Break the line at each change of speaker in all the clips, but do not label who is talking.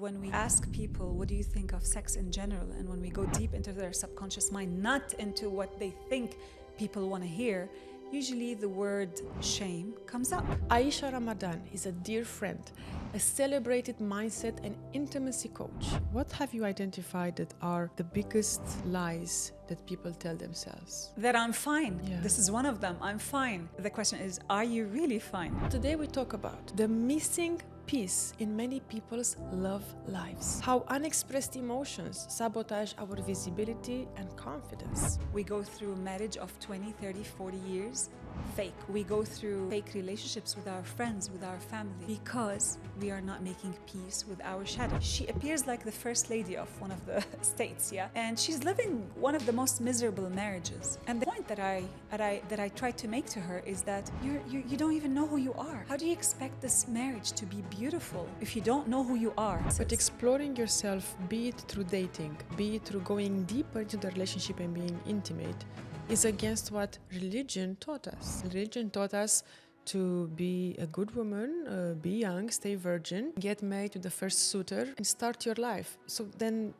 when we ask people, what do you think of sex in general? And when we go deep into their subconscious mind, not into what they think people want to hear, usually the word shame comes up.
Aiisha Ramadan is a dear friend, a celebrated mindset and intimacy coach. What have you identified that are the biggest lies that people tell themselves?
That I'm fine.
Yeah.
This is one of them. I'm fine. The question is, are you really fine?
Today we talk about the missing piece in many people's love lives. How unexpressed emotions sabotage our visibility and confidence.
We go through marriage of 20, 30, 40 years, fake. We go through fake relationships with our friends, with our family, because we are not making peace with our shadow. She appears like the first lady of one of the states, yeah? And she's living one of the most miserable marriages. And the point that I try to make to her is that you don't even know who you are. How do you expect this marriage to be beautiful if you don't know who you are?
But exploring yourself, be it through dating, be it through going deeper into the relationship and being intimate, is against what religion taught us. Religion taught us to be a good woman, be young, stay virgin, get married to the first suitor, and start your life. So then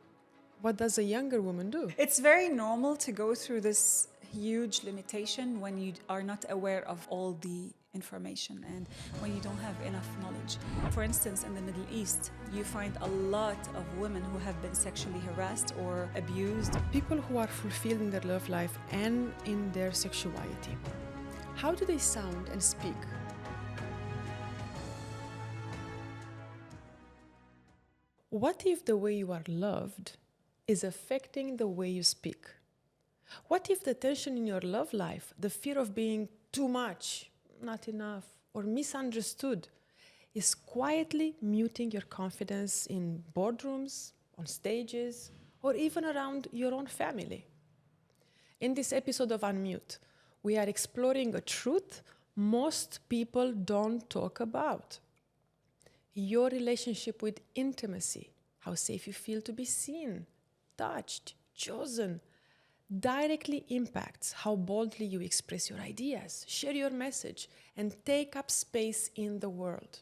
what does a younger woman do?
It's very normal to go through this huge limitation when you are not aware of all the information and when you don't have enough knowledge. For instance, in the Middle East, you find a lot of women who have been sexually harassed or abused.
People who are fulfilled in their love life and in their sexuality. How do they sound and speak? What if the way you are loved is affecting the way you speak? What if the tension in your love life, the fear of being too much, not enough, or misunderstood, is quietly muting your confidence in boardrooms, on stages, or even around your own family? In this episode of UnMute, we are exploring a truth most people don't talk about. Your relationship with intimacy, how safe you feel to be seen, touched, chosen, directly impacts how boldly you express your ideas, share your message, and take up space in the world.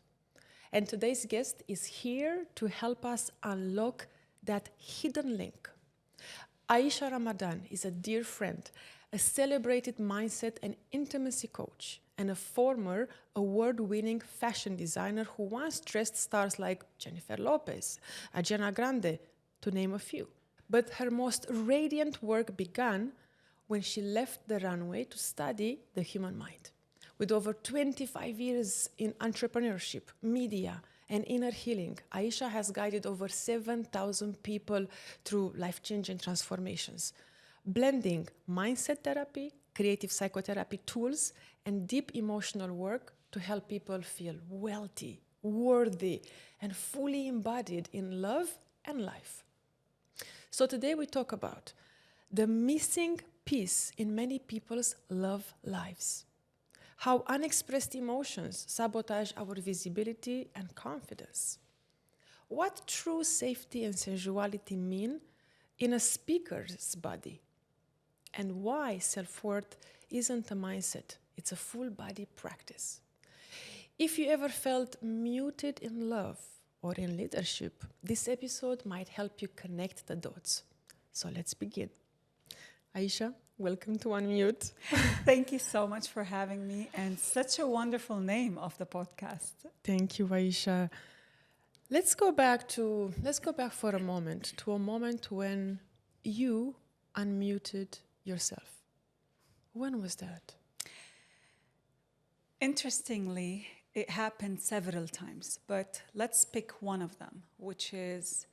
And today's guest is here to help us unlock that hidden link. Aiisha Ramadan is a dear friend, a celebrated mindset and intimacy coach, and a former award-winning fashion designer who once dressed stars like Jennifer Lopez, Ariana Grande, to name a few. But her most radiant work began when she left the runway to study the human mind. With over 25 years in entrepreneurship, media, and inner healing, Aiisha has guided over 7,000 people through life-changing transformations, blending mindset therapy, creative psychotherapy tools, and deep emotional work to help people feel wealthy, worthy, and fully embodied in love and life. So today we talk about the missing piece in many people's love lives. How unexpressed emotions sabotage our visibility and confidence. What true safety and sensuality mean in a speaker's body. And why self-worth isn't a mindset, it's a full body practice. If you ever felt muted in love, or in leadership, this episode might help you connect the dots. So let's begin. Aiisha, welcome to UnMute.
Thank you so much for having me, and such a wonderful name of the podcast.
Thank you, Aiisha. Let's go back for a moment when you unmuted yourself. When was that?
Interestingly, it happened several times, but let's pick one of them, which is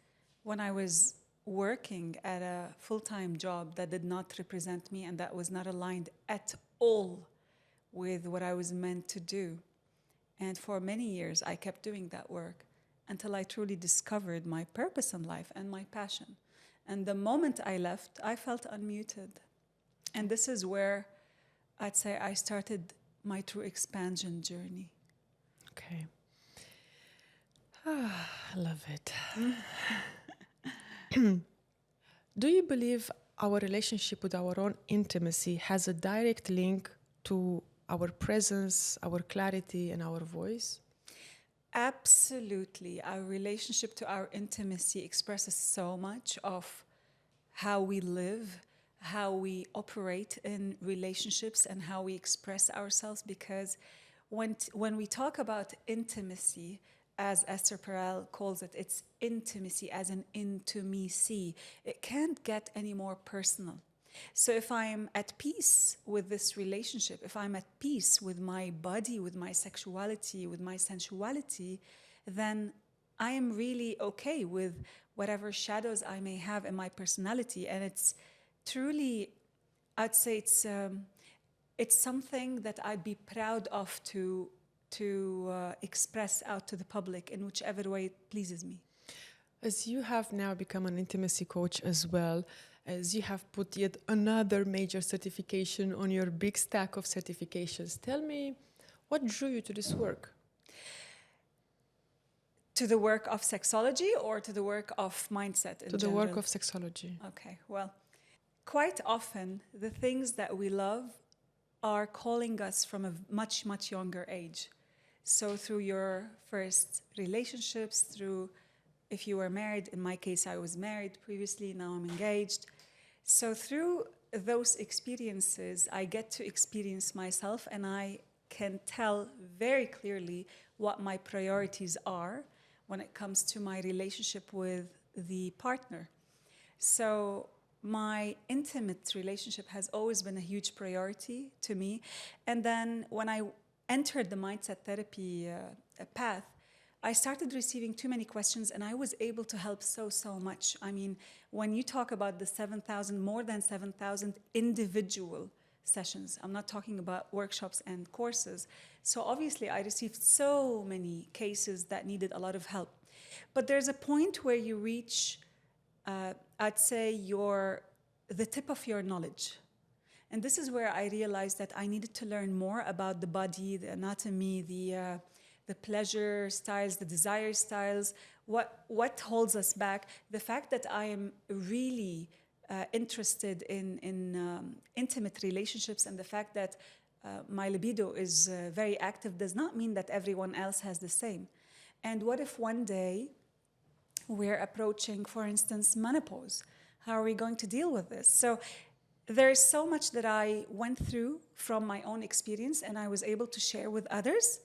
when I was working at a full-time job that did not represent me and that was not aligned at all with what I was meant to do. And for many years, I kept doing that work until I truly discovered my purpose in life and my passion. And the moment I left, I felt unmuted. And this is where I'd say I started my true expansion journey.
Okay. I love it. Do you believe our relationship with our own intimacy has a direct link to our presence, our clarity, and our voice?
Absolutely. Our relationship to our intimacy expresses so much of how we live, how we operate in relationships, and how we express ourselves. Because when we talk about intimacy, as Esther Perel calls it, it's intimacy as an intimacy. It can't get any more personal. So if I'm at peace with this relationship, if I'm at peace with my body, with my sexuality, with my sensuality, then I am really okay with whatever shadows I may have in my personality. And it's truly, I'd say it's something that I'd be proud of to express out to the public in whichever way it pleases me.
As you have now become an intimacy coach as well, as you have put yet another major certification on your big stack of certifications, tell me, what drew you to this work?
To the work of sexology or to the work of mindset in
To the
general?
work of sexology.
Okay, well, quite often the things that we love are calling us from a much, much younger age. So through your first relationships, through if you were married, in my case, I was married previously, now I'm engaged. So through those experiences, I get to experience myself and I can tell very clearly what my priorities are when it comes to my relationship with the partner. So my intimate relationship has always been a huge priority to me. And then when I entered the mindset therapy path, I started receiving too many questions and I was able to help so much. I mean, when you talk about the 7,000, more than 7,000 individual sessions, I'm not talking about workshops and courses. So obviously I received so many cases that needed a lot of help. But there's a point where you reach, I'd say, the tip of your knowledge. And this is where I realized that I needed to learn more about the body, the anatomy, the pleasure styles, the desire styles, what holds us back. The fact that I am really interested in intimate relationships and the fact that my libido is very active does not mean that everyone else has the same. And what if one day we're approaching, for instance, menopause? How are we going to deal with this? So there's so much that I went through from my own experience and I was able to share with others.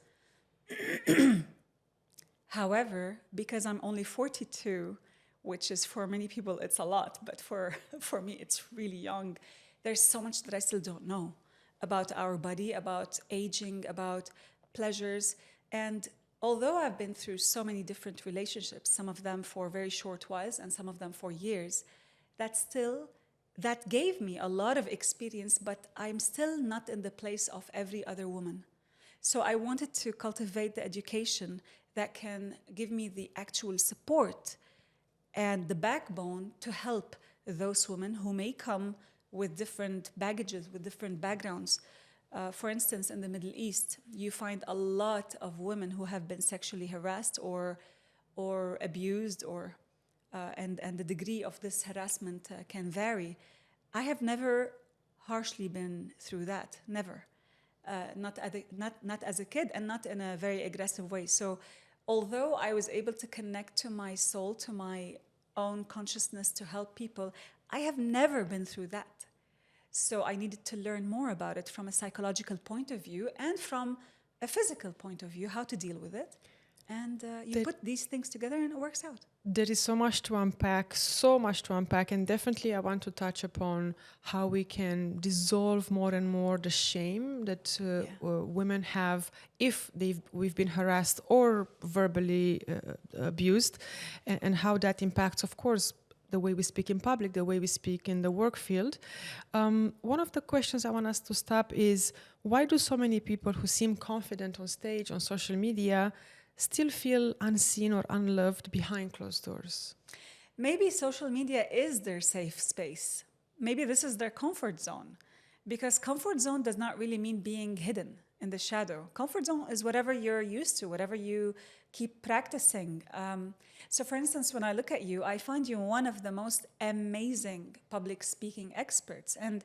However, because I'm only 42, which is for many people it's a lot, but for me it's really young, there's so much that I still don't know about our body, about aging, about pleasures. And although I've been through so many different relationships, some of them for very short whiles and some of them for years, that gave me a lot of experience, but I'm still not in the place of every other woman. So I wanted to cultivate the education that can give me the actual support and the backbone to help those women who may come with different baggages, with different backgrounds. For instance, in the Middle East, you find a lot of women who have been sexually harassed or abused, and the degree of this harassment can vary. I have never harshly been through that, never. Not as a kid and not in a very aggressive way. So although I was able to connect to my soul, to my own consciousness to help people, I have never been through that. So I needed to learn more about it from a psychological point of view and from a physical point of view, how to deal with it. And you put these things together and it works out.
There is so much to unpack, and definitely I want to touch upon how we can dissolve more and more the shame that women have if we've been harassed or verbally abused, and how that impacts, of course, the way we speak in public, the way we speak in the work field. One of the questions I want us to stop is, why do so many people who seem confident on stage, on social media, still feel unseen or unloved behind closed doors?
Maybe social media is their safe space. Maybe this is their comfort zone. Because comfort zone does not really mean being hidden in the shadow. Comfort zone is whatever you're used to, whatever you keep practicing. So for instance, when I look at you, I find you one of the most amazing public speaking experts. And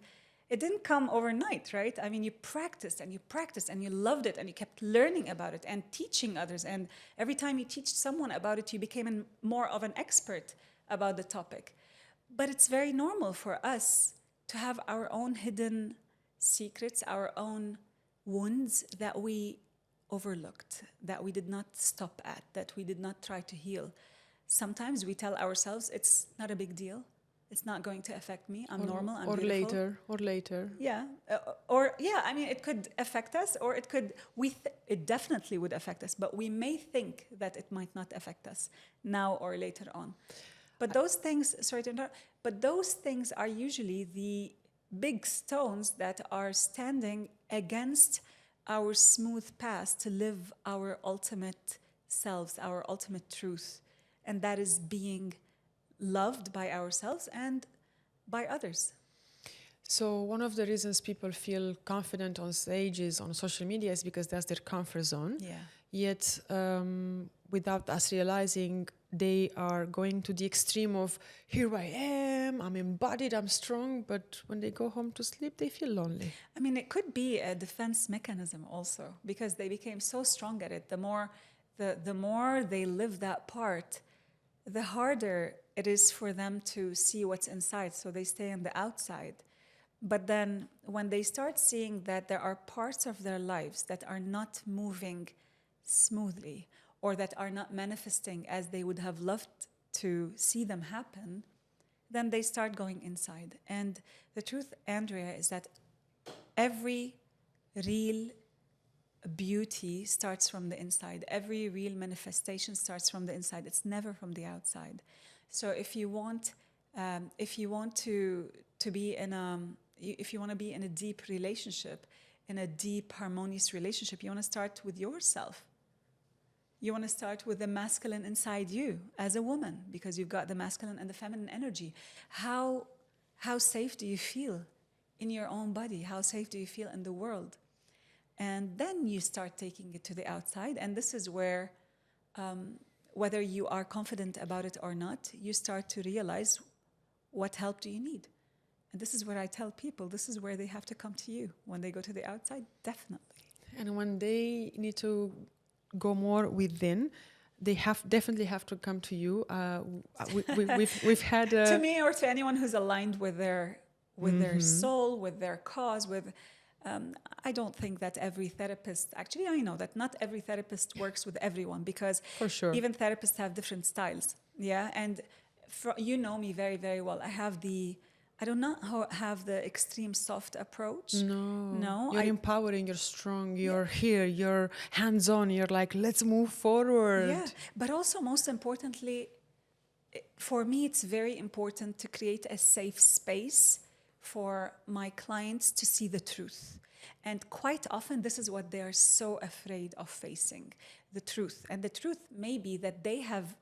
it didn't come overnight, right? I mean, you practiced and you practiced and you loved it and you kept learning about it and teaching others. And every time you teach someone about it, you became more of an expert about the topic. But it's very normal for us to have our own hidden secrets, our own wounds that we overlooked, that we did not stop at, that we did not try to heal. Sometimes we tell ourselves it's not a big deal. It's not going to affect me. I'm normal. I'm beautiful.
Or later.
Yeah. I mean, it could affect us, or it definitely would affect us, but we may think that it might not affect us now or later on. But those things, sorry to interrupt, but those things are usually the big stones that are standing against our smooth path to live our ultimate selves, our ultimate truth. And that is being loved by ourselves and by others.
So one of the reasons people feel confident on stages, on social media, is because that's their comfort zone.
Yeah.
Yet, without us realizing, they are going to the extreme of, here I am, I'm embodied, I'm strong, but when they go home to sleep, they feel lonely.
I mean, it could be a defense mechanism also, because they became so strong at it. The more they live that part, the harder it is for them to see what's inside, so they stay on the outside. But then when they start seeing that there are parts of their lives that are not moving smoothly or that are not manifesting as they would have loved to see them happen, then they start going inside. And the truth, Andreea, is that every real beauty starts from the inside. Every real manifestation starts from the inside. It's never from the outside. So if you want to be in if you want to be in a deep relationship, in a deep harmonious relationship, you want to start with yourself. You want to start with the masculine inside you as a woman, because you've got the masculine and the feminine energy. How safe do you feel in your own body? How safe do you feel in the world? And then you start taking it to the outside. And this is where, whether you are confident about it or not, you start to realize, what help do you need? And this is where I tell people, this is where they have to come to you. When they go to the outside, definitely.
And when they need to go more within, they definitely have to come to you. We've had
to me, or to anyone who's aligned with their soul, with their cause, with. I don't think that every therapist, actually I know that not every therapist works with everyone, because
for sure,
even therapists have different styles. Yeah, and you know me very, very well. I do not have the extreme soft approach. No.
You're empowering, you're strong, you're here, you're hands-on, you're like, let's move forward.
Yeah, but also most importantly, for me, it's very important to create a safe space for my clients to see the truth. And quite often, this is what they are so afraid of facing, the truth. And the truth may be that they have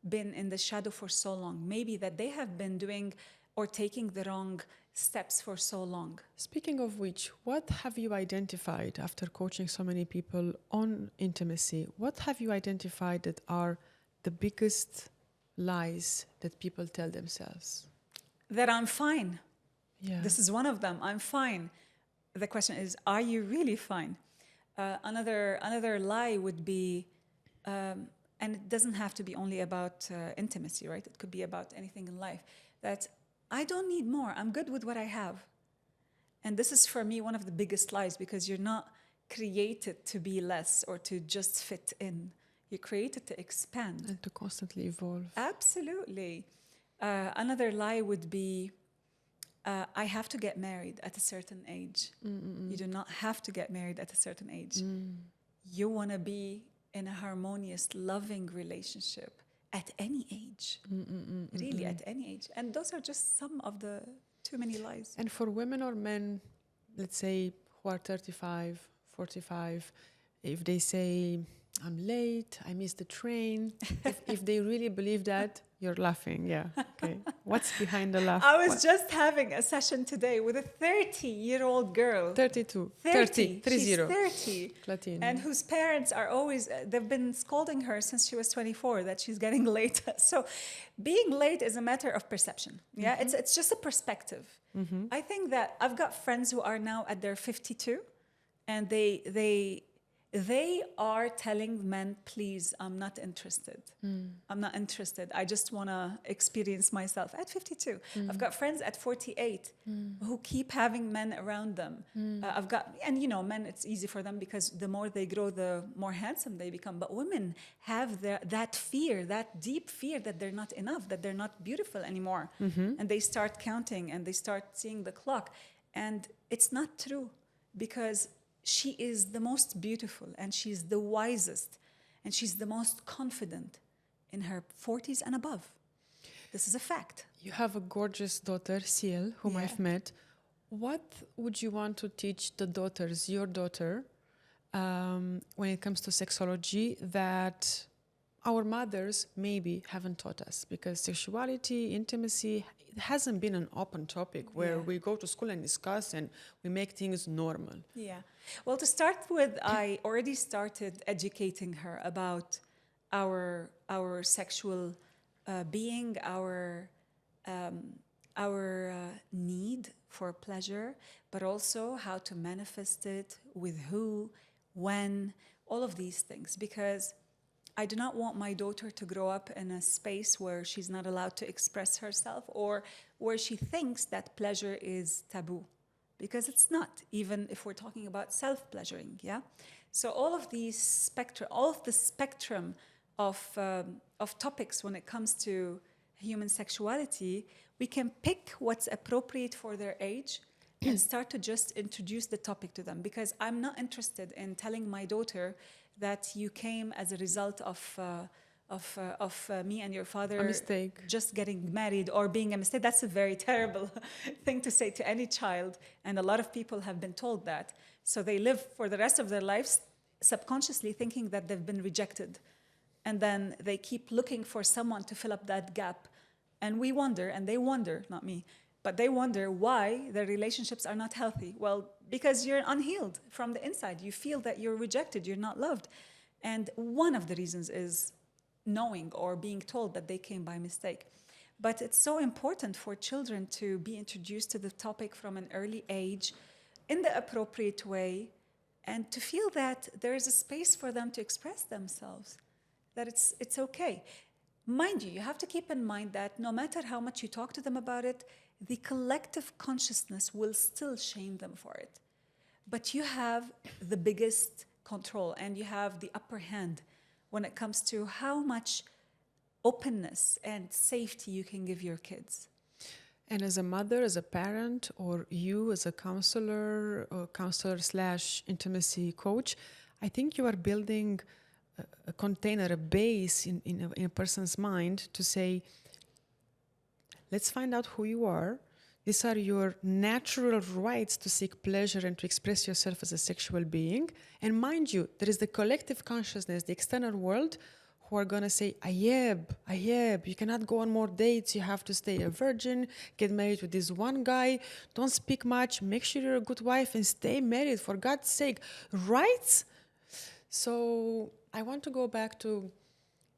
been in the shadow for so long, maybe that they have been doing or taking the wrong steps for so long.
Speaking of which, what have you identified after coaching so many people on intimacy? What have you identified that are the biggest lies that people tell themselves?
That I'm fine.
Yeah.
This is one of them. I'm fine. The question is, are you really fine? Another lie would be, and it doesn't have to be only about intimacy, right? It could be about anything in life, that I don't need more. I'm good with what I have. And this is, for me, one of the biggest lies, because you're not created to be less or to just fit in. You're created to expand.
And to constantly evolve.
Absolutely. Another lie would be, I have to get married at a certain age. You do not have to get married at a certain age. You want to be in a harmonious, loving relationship at any age. Really, at any age. And those are just some of the too many lies.
And for women or men, let's say, who are 35, 45, if they say, I'm late, I missed the train, if they really believe that, You're laughing, yeah. Okay. What's behind the laugh?
I was
What?
just having a session today with a 30-year-old girl.
32.
30.
30.
She's
30.
30.
Latin.
And whose parents are always, they've been scolding her since she was 24 that she's getting late. So being late is a matter of perception. Yeah, it's just a perspective. I think that I've got friends who are now at their 52 and they are telling men, please, I'm not interested. I'm not interested. I just want to experience myself at 52. I've got friends at 48 who keep having men around them. I've got, and you know, men, it's easy for them because the more they grow, the more handsome they become. But women have that fear, that deep fear that they're not enough, that they're not beautiful anymore. And they start counting and they start seeing the clock. And it's not true because she is the most beautiful and she's the wisest and she's the most confident in her 40s and above. This is a fact.
You have a gorgeous daughter, Ciel, whom I've met. What would you want to teach the daughters, your daughter, when it comes to sexology that our mothers maybe haven't taught us? Because sexuality, intimacy, it hasn't been an open topic where we go to school and discuss and we make things normal.
Yeah. Well, to start with, I already started educating her about our sexual being, our need for pleasure, but also how to manifest it, with who, when, all of these things. Because I do not want my daughter to grow up in a space where she's not allowed to express herself or where she thinks that pleasure is taboo. Because it's not, even if we're talking about self-pleasuring, yeah? So all of the spectrum of topics when it comes to human sexuality, we can pick what's appropriate for their age and start to just introduce the topic to them. Because I'm not interested in telling my daughter that you came as a result of me and your father
A mistake.
just getting married or being a mistake. That's a very terrible thing to say to any child. And a lot of people have been told that. So they live for the rest of their lives subconsciously thinking that they've been rejected. And then they keep looking for someone to fill up that gap. And we wonder, and they wonder, not me, but they wonder why their relationships are not healthy. Well, because you're unhealed from the inside. You feel that you're rejected, you're not loved. And one of the reasons is knowing or being told that they came by mistake. But it's so important for children to be introduced to the topic from an early age in the appropriate way and to feel that there is a space for them to express themselves, that it's okay. Mind you, you have to keep in mind that no matter how much you talk to them about it, the collective consciousness will still shame them for it. But you have the biggest control and you have the upper hand when it comes to how much openness and safety you can give your kids.
And as a mother, as a parent, or you as a counselor or counselor/intimacy coach, I think you are building a container, a base in a person's mind to say, let's find out who you are. These are your natural rights to seek pleasure and to express yourself as a sexual being. And mind you, there is the collective consciousness, the external world, who are going to say, Ayeb, you cannot go on more dates. You have to stay a virgin, get married with this one guy, don't speak much, make sure you're a good wife and stay married, for God's sake. Right? So I want to go back to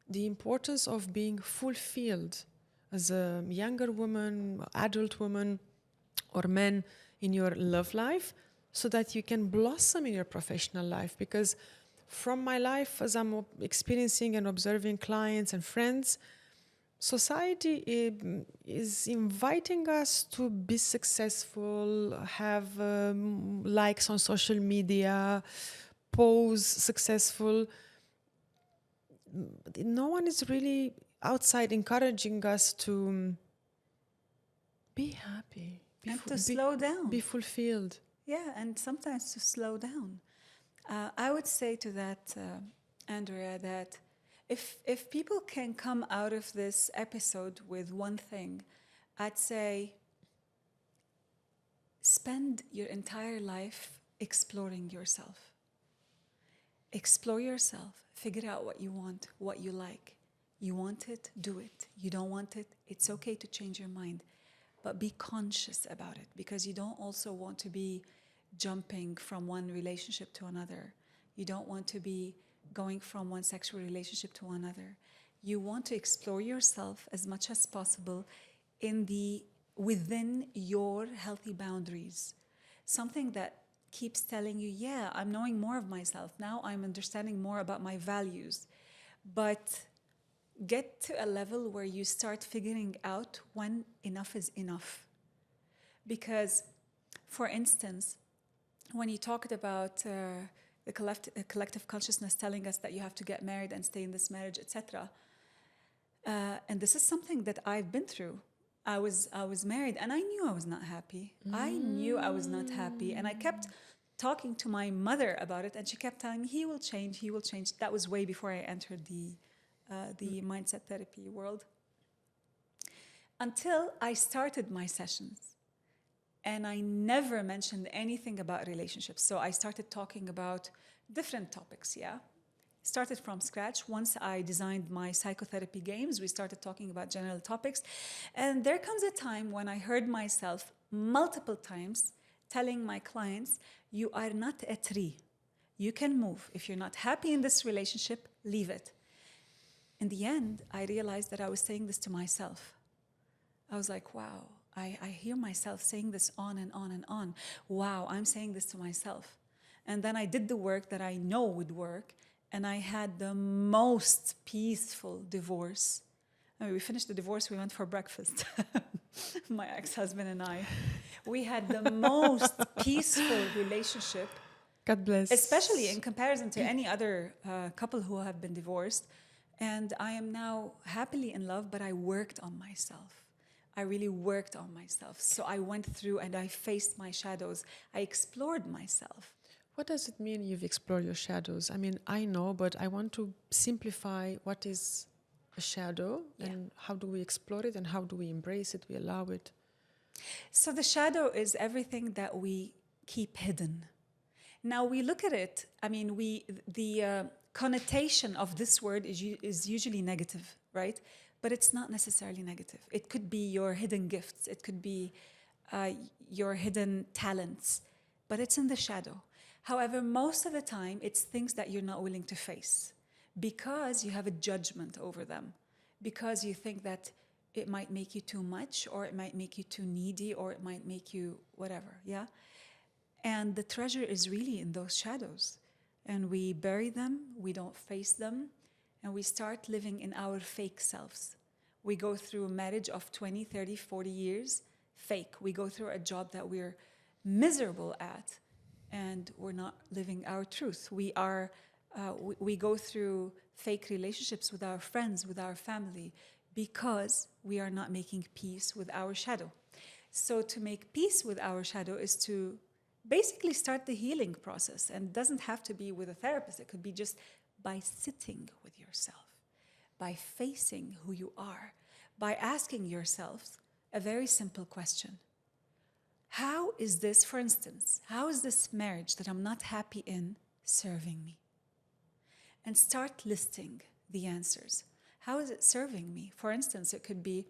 the importance of being fulfilled as a younger woman, adult woman, or man in your love life, so that you can blossom in your professional life. Because from my life, as I'm experiencing and observing clients and friends, society is inviting us to be successful, have likes on social media, pose successful. No one is really outside encouraging us to be happy.
And to slow down.
Be fulfilled.
Yeah, and sometimes to slow down. I would say to that, Andreea, that if people can come out of this episode with one thing, I'd say spend your entire life exploring yourself. Explore yourself. Figure out what you want, what you like. You want it, do it. You don't want it, it's okay to change your mind. But be conscious about it, because you don't also want to be jumping from one relationship to another. You don't want to be going from one sexual relationship to another. You want to explore yourself as much as possible within your healthy boundaries. Something that keeps telling you, yeah, I'm knowing more of myself. Now I'm understanding more about my values. But get to a level where you start figuring out when enough is enough. Because, for instance, when you talked about the collective consciousness telling us that you have to get married and stay in this marriage, etc., and this is something that I've been through. I was married and I knew I was not happy. I knew I was not happy, and I kept talking to my mother about it, and she kept telling me, he will change, he will change. That was way before I entered the mindset therapy world. Until I started my sessions, and I never mentioned anything about relationships. So I started talking about different topics, yeah? Started from scratch. Once I designed my psychotherapy games, we started talking about general topics. And there comes a time when I heard myself multiple times telling my clients, you are not a tree. You can move. If you're not happy in this relationship, leave it. In the end, I realized that I was saying this to myself. I was like, wow, I hear myself saying this on and on and on. Wow, I'm saying this to myself. And then I did the work that I know would work, and I had the most peaceful divorce. I mean, we finished the divorce, we went for breakfast. My ex-husband and I. We had the most peaceful relationship.
God bless.
Especially in comparison to any other couple who have been divorced. And I am now happily in love, but I worked on myself. I really worked on myself. So I went through and I faced my shadows. I explored myself.
What does it mean you've explored your shadows? I mean, I know, but I want to simplify what is a shadow, and how do we explore it, and how do we embrace it, we allow it?
So the shadow is everything that we keep hidden. Now we look at it, I mean, the connotation of this word is usually negative, right? But it's not necessarily negative. It could be your hidden gifts. It could be your hidden talents, but it's in the shadow. However, most of the time, it's things that you're not willing to face because you have a judgment over them, because you think that it might make you too much, or it might make you too needy, or it might make you whatever, yeah? And the treasure is really in those shadows. And we bury them, we don't face them, and we start living in our fake selves. We go through a marriage of 20, 30, 40 years, fake. We go through a job that we're miserable at, and we're not living our truth. We go through fake relationships with our friends, with our family, because we are not making peace with our shadow. So to make peace with our shadow is to basically start the healing process. And it doesn't have to be with a therapist. It could be just by sitting with yourself, by facing who you are, by asking yourself a very simple question. How is this, for instance, how is this marriage that I'm not happy in serving me? And start listing the answers. How is it serving me? For instance, it could be,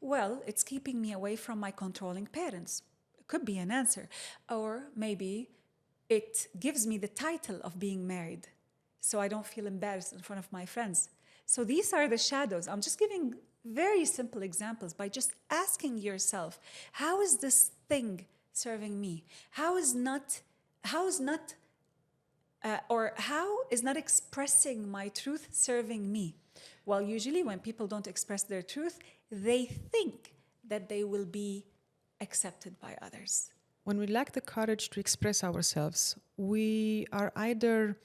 well, it's keeping me away from my controlling parents. It could be an answer. Or maybe it gives me the title of being married, so I don't feel embarrassed in front of my friends. So these are the shadows. I'm just giving very simple examples by just asking yourself, how is this thing serving me? How is not expressing my truth serving me? Well, usually when people don't express their truth, they think that they will be accepted by others.
When we lack the courage to express ourselves, we are either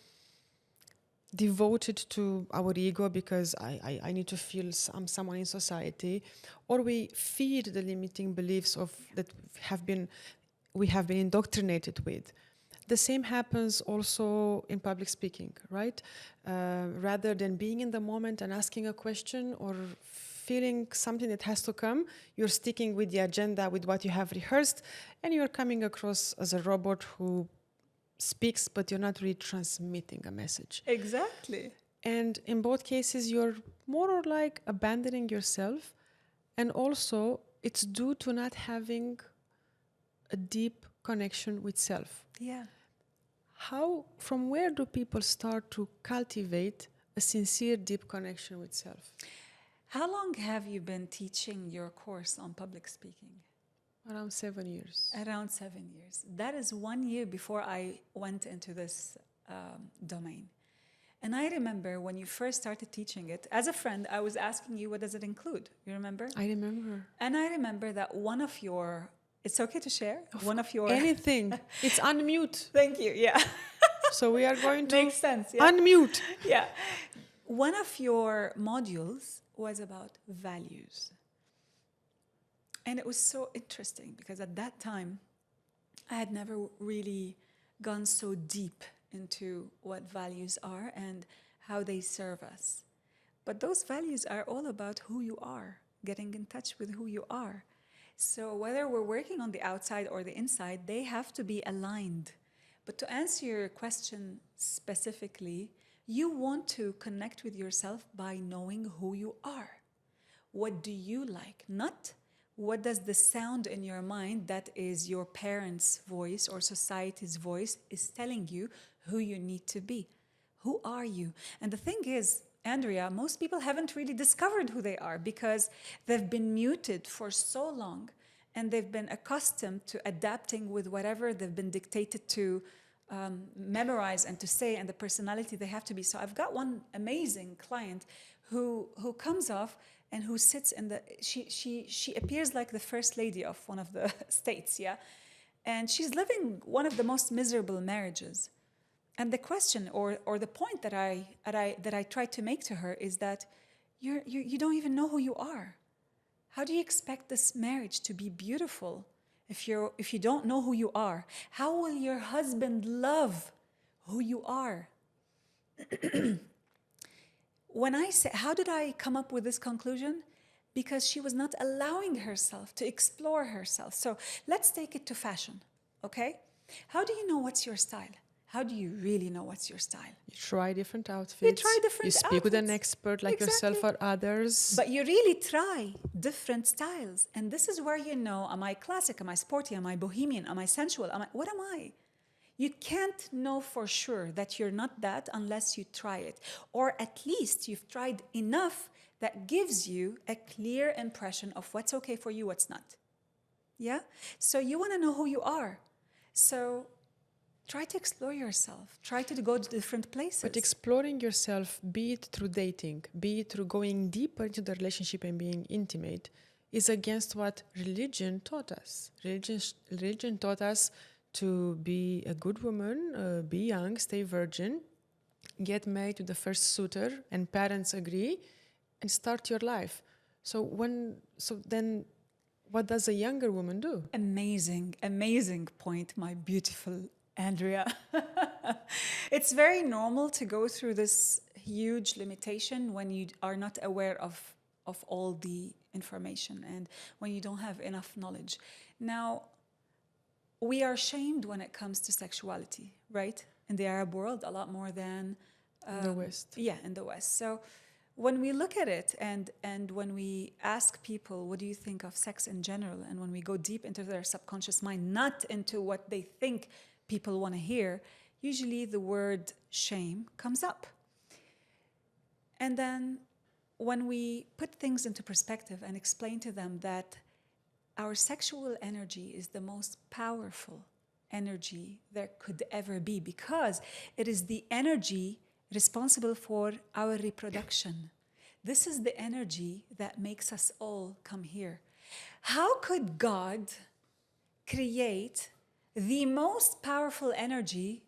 devoted to our ego because I need to feel I'm someone in society, or we feed the limiting beliefs that we have been indoctrinated with. The same happens also in public speaking, right? Rather than being in the moment and asking a question or feeling something that has to come, you're sticking with the agenda, with what you have rehearsed, and you're coming across as a robot who speaks, but you're not really transmitting a message.
Exactly.
And in both cases, you're more or like abandoning yourself, and also it's due to not having a deep connection with self.
Yeah.
How, from where do people start to cultivate a sincere, deep connection with self?
How long have you been teaching your course on public speaking?
Around 7 years.
Around 7 years. That is 1 year before I went into this domain. And I remember when you first started teaching it, as a friend, I was asking you, what does it include? You remember?
I remember.
And I remember that one of your, it's okay to share? One of your...
Anything. It's unmute.
Thank you, yeah.
So we are going to
Makes sense, yeah.
unmute.
Yeah. One of your modules was about values. And it was so interesting because at that time, I had never really gone so deep into what values are and how they serve us. But those values are all about who you are, getting in touch with who you are. So whether we're working on the outside or the inside, they have to be aligned. But to answer your question specifically, you want to connect with yourself by knowing who you are. What do you like? Not what does the sound in your mind that is your parents' voice or society's voice is telling you who you need to be. Who are you? And the thing is, Andreea, most people haven't really discovered who they are because they've been muted for so long and they've been accustomed to adapting with whatever they've been dictated to memorize and to say and the personality they have to be. So I've got one amazing client who comes off and who sits in the, she appears like the first lady of one of the states, yeah? And she's living one of the most miserable marriages. And the question or the point that I try to make to her is that you don't even know who you are. How do you expect this marriage to be beautiful if you don't know who you are? How will your husband love who you are? When I say, how did I come up with this conclusion? Because she was not allowing herself to explore herself. So let's take it to fashion, okay? How do you know what's your style? How do you really know what's your style?
You try different outfits.
You try different
outfits. You speak with an expert like yourself or others.
But you really try different styles. And this is where you know, am I classic? Am I sporty? Am I bohemian? Am I sensual? What am I? You can't know for sure that you're not that unless you try it. Or at least you've tried enough that gives you a clear impression of what's okay for you, what's not. Yeah? So you want to know who you are. So try to explore yourself. Try to go to different places.
But exploring yourself, be it through dating, be it through going deeper into the relationship and being intimate, is against what religion taught us. Religion taught us to be a good woman, be young, stay virgin, get married to the first suitor, and parents agree, and start your life. So then what does a younger woman do?
Amazing point, my beautiful Andreea. It's very normal to go through this huge limitation when you are not aware of all the information and when you don't have enough knowledge. Now, we are shamed when it comes to sexuality, right? In the Arab world, a lot more than...
in the West.
Yeah, in the West. So when we look at it and when we ask people, what do you think of sex in general? And when we go deep into their subconscious mind, not into what they think people want to hear, usually the word shame comes up. And then when we put things into perspective and explain to them that our sexual energy is the most powerful energy there could ever be because it is the energy responsible for our reproduction. This is the energy that makes us all come here. How could God create the most powerful energy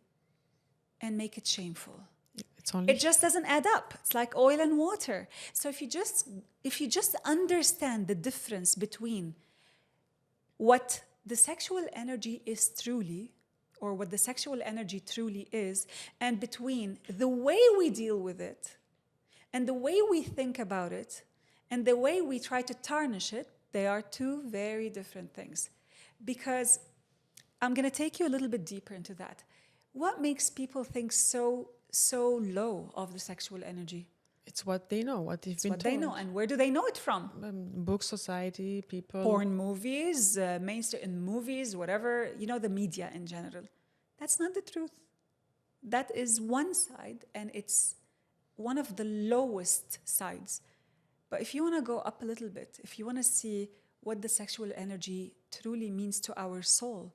and make it shameful? It just doesn't add up. It's like oil and water. So if you just understand the difference between what the sexual energy is truly, or what the sexual energy truly is, and between the way we deal with it, and the way we think about it, and the way we try to tarnish it, they are two very different things. Because I'm going to take you a little bit deeper into that. What makes people think so low of the sexual energy?
It's what they know, what they've
It's
been
what
told.
they know. And where do they know it from?
Book society, people.
Porn movies, mainstream movies, whatever, the media in general. That's not the truth. That is one side, and it's one of the lowest sides. But if you want to go up a little bit, if you want to see what the sexual energy truly means to our soul,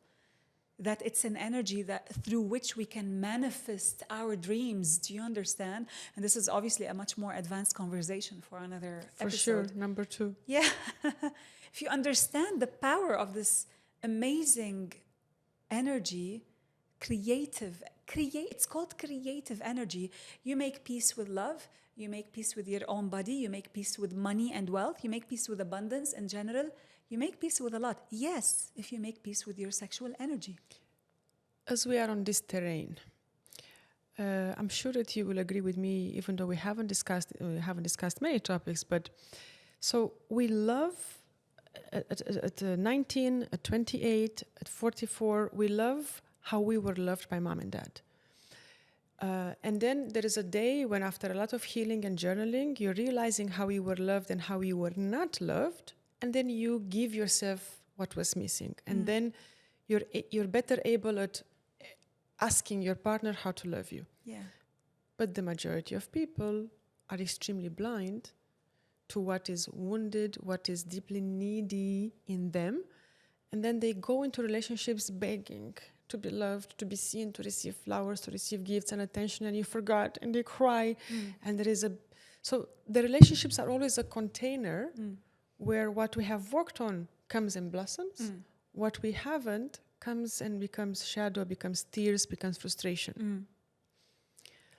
that it's an energy that through which we can manifest our dreams. Do you understand? And this is obviously a much more advanced conversation for another
For
episode.
sure, number 2.
Yeah. If you understand the power of this amazing energy, it's called creative energy. You make peace with love, you make peace with your own body, you make peace with money and wealth, you make peace with abundance in general, you make peace with a lot. Yes, if you make peace with your sexual energy.
As we are on this terrain, I'm sure that you will agree with me, even though we haven't discussed many topics, but so we love at 19, at 28, at 44, we love how we were loved by mom and dad. And then there is a day when, after a lot of healing and journaling, you're realizing how you were loved and how you were not loved, and then you give yourself what was missing. And then you're better able at asking your partner how to love you.
Yeah.
But the majority of people are extremely blind to what is wounded, what is deeply needy in them. And then they go into relationships begging to be loved, to be seen, to receive flowers, to receive gifts and attention, and you forgot, and they cry. And so the relationships are always a container where what we have worked on comes and blossoms. What we haven't comes and becomes shadow, becomes tears, becomes frustration.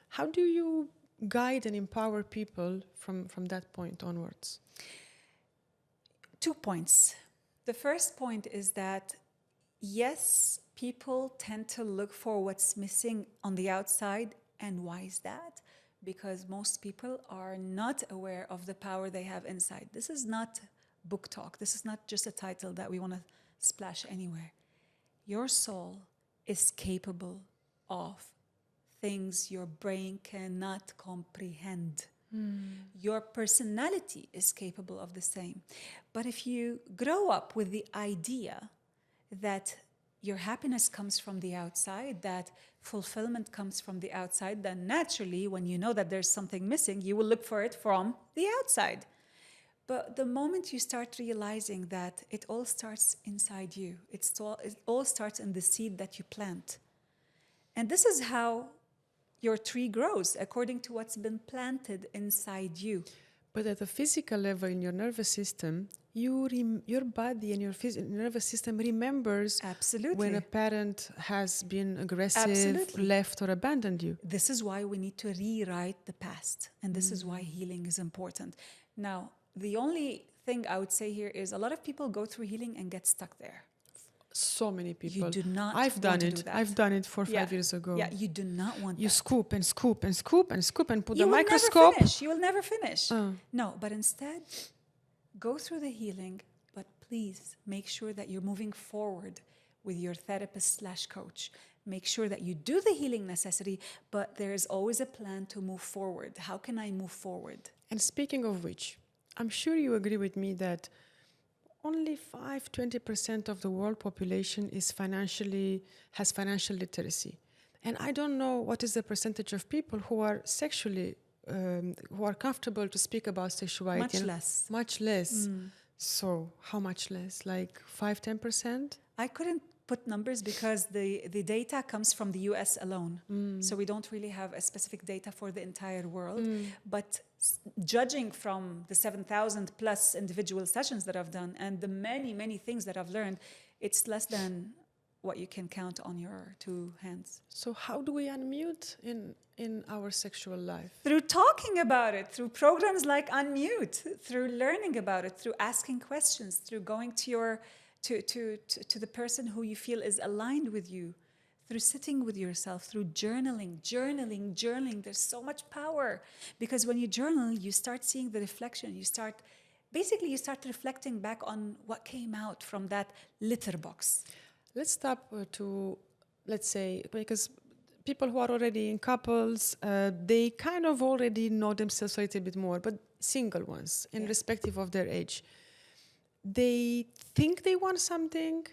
How do you guide and empower people from that point onwards?
2 points. The first point is that, yes, people tend to look for what's missing on the outside. And why is that? Because most people are not aware of the power they have inside. This is not book talk. This is not just a title that we want to splash anywhere. Your soul is capable of things your brain cannot comprehend. Your personality is capable of the same. But if you grow up with the idea that your happiness comes from the outside, that fulfillment comes from the outside, then naturally, when you know that there's something missing, you will look for it from the outside. But the moment you start realizing that it all starts inside you, it all starts in the seed that you plant. And this is how your tree grows, according to what's been planted inside you.
But at a physical level, in your nervous system, your body and your nervous system remembers when a parent has been aggressive, left or abandoned you.
This is why we need to rewrite the past. And this is why healing is important. Now, the only thing I would say here is a lot of people go through healing and get stuck there.
So many people.
You do not
I've done
want to
it.
do that.
I've done it 4 or 5 years ago.
Yeah, you do not want
You
that.
scoop and scoop and scoop and scoop and put the
You will
microscope.
never finish. You will never finish. No, but instead, go through the healing, but please make sure that you're moving forward with your therapist/coach. Make sure that you do the healing necessary, but there is always a plan to move forward. How can I move forward?
And speaking of which, I'm sure you agree with me that only 5-20% of the world population has financial literacy. And I don't know what is the percentage of people who are sexually, who are comfortable to speak about sexuality. Much less. So how much less? Like 5-10%?
I couldn't put numbers because the data comes from the US alone. So we don't really have a specific data for the entire world. But judging from the 7,000 plus individual sessions that I've done and the many, many things that I've learned, it's less than what you can count on your 2 hands.
So how do we unmute in our sexual life?
Through talking about it, through programs like UnMute, through learning about it, through asking questions, through going to the person who you feel is aligned with you, through sitting with yourself, through journaling. There's so much power because when you journal, you start seeing the reflection. You start reflecting back on what came out from that litter box.
Let's stop let's say, because people who are already in couples, they kind of already know themselves a little bit more, but single ones, irrespective of their age. They think they want something,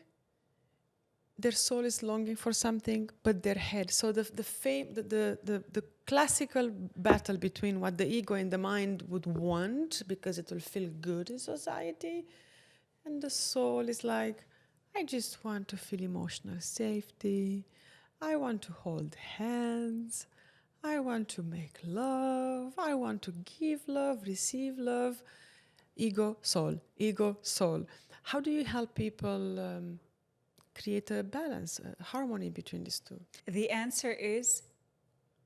their soul is longing for something, but their head. So the classical battle between what the ego and the mind would want because it will feel good in society, and the soul is like, I just want to feel emotional safety. I want to hold hands. I want to make love. I want to give love, receive love. Ego, soul, ego, soul. How do you help people create a balance, a harmony between these two?
The answer is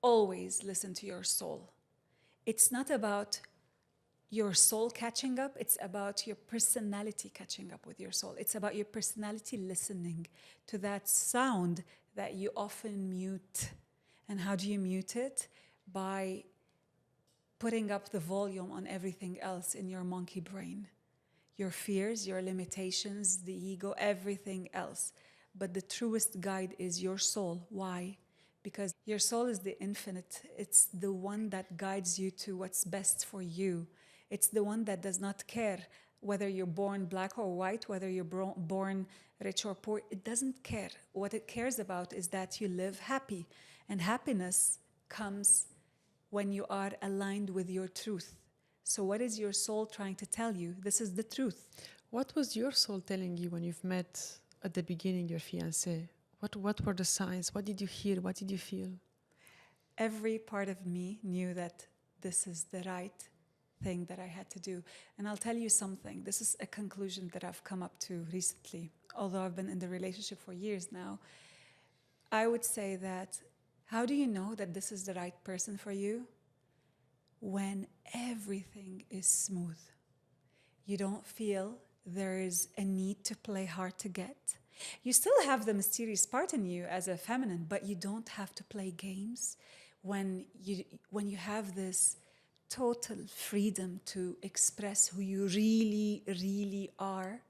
always listen to your soul. It's not about your soul catching up, it's about your personality catching up with your soul. It's about your personality listening to that sound that you often mute. And how do you mute it? By putting up the volume on everything else in your monkey brain. Your fears, your limitations, the ego, everything else. But the truest guide is your soul. Why? Because your soul is the infinite. It's the one that guides you to what's best for you. It's the one that does not care whether you're born black or white, whether you're born rich or poor. It doesn't care. What it cares about is that you live happy. And happiness comes when you are aligned with your truth. So what is your soul trying to tell you? This is the truth.
What was your soul telling you when you've met at the beginning your fiancé? What were the signs? What did you hear? What did you feel?
Every part of me knew that this is the right thing that I had to do. And I'll tell you something. This is a conclusion that I've come up to recently, although I've been in the relationship for years now. I would say that, how do you know that this is the right person for you? When everything is smooth. You don't feel there is a need to play hard to get. You still have the mysterious part in you as a feminine, but you don't have to play games. When you have this total freedom to express who you really, really are,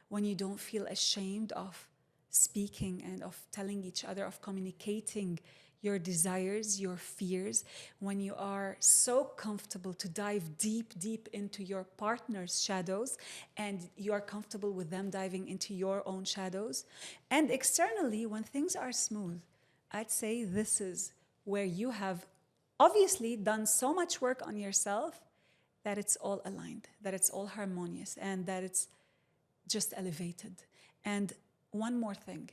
when you don't feel ashamed of speaking and of telling each other, of communicating your desires, your fears, when you are so comfortable to dive deep, deep into your partner's shadows, and you are comfortable with them diving into your own shadows. And externally, when things are smooth, I'd say this is where you have obviously done so much work on yourself that it's all aligned, that it's all harmonious, and that it's just elevated. And one more thing,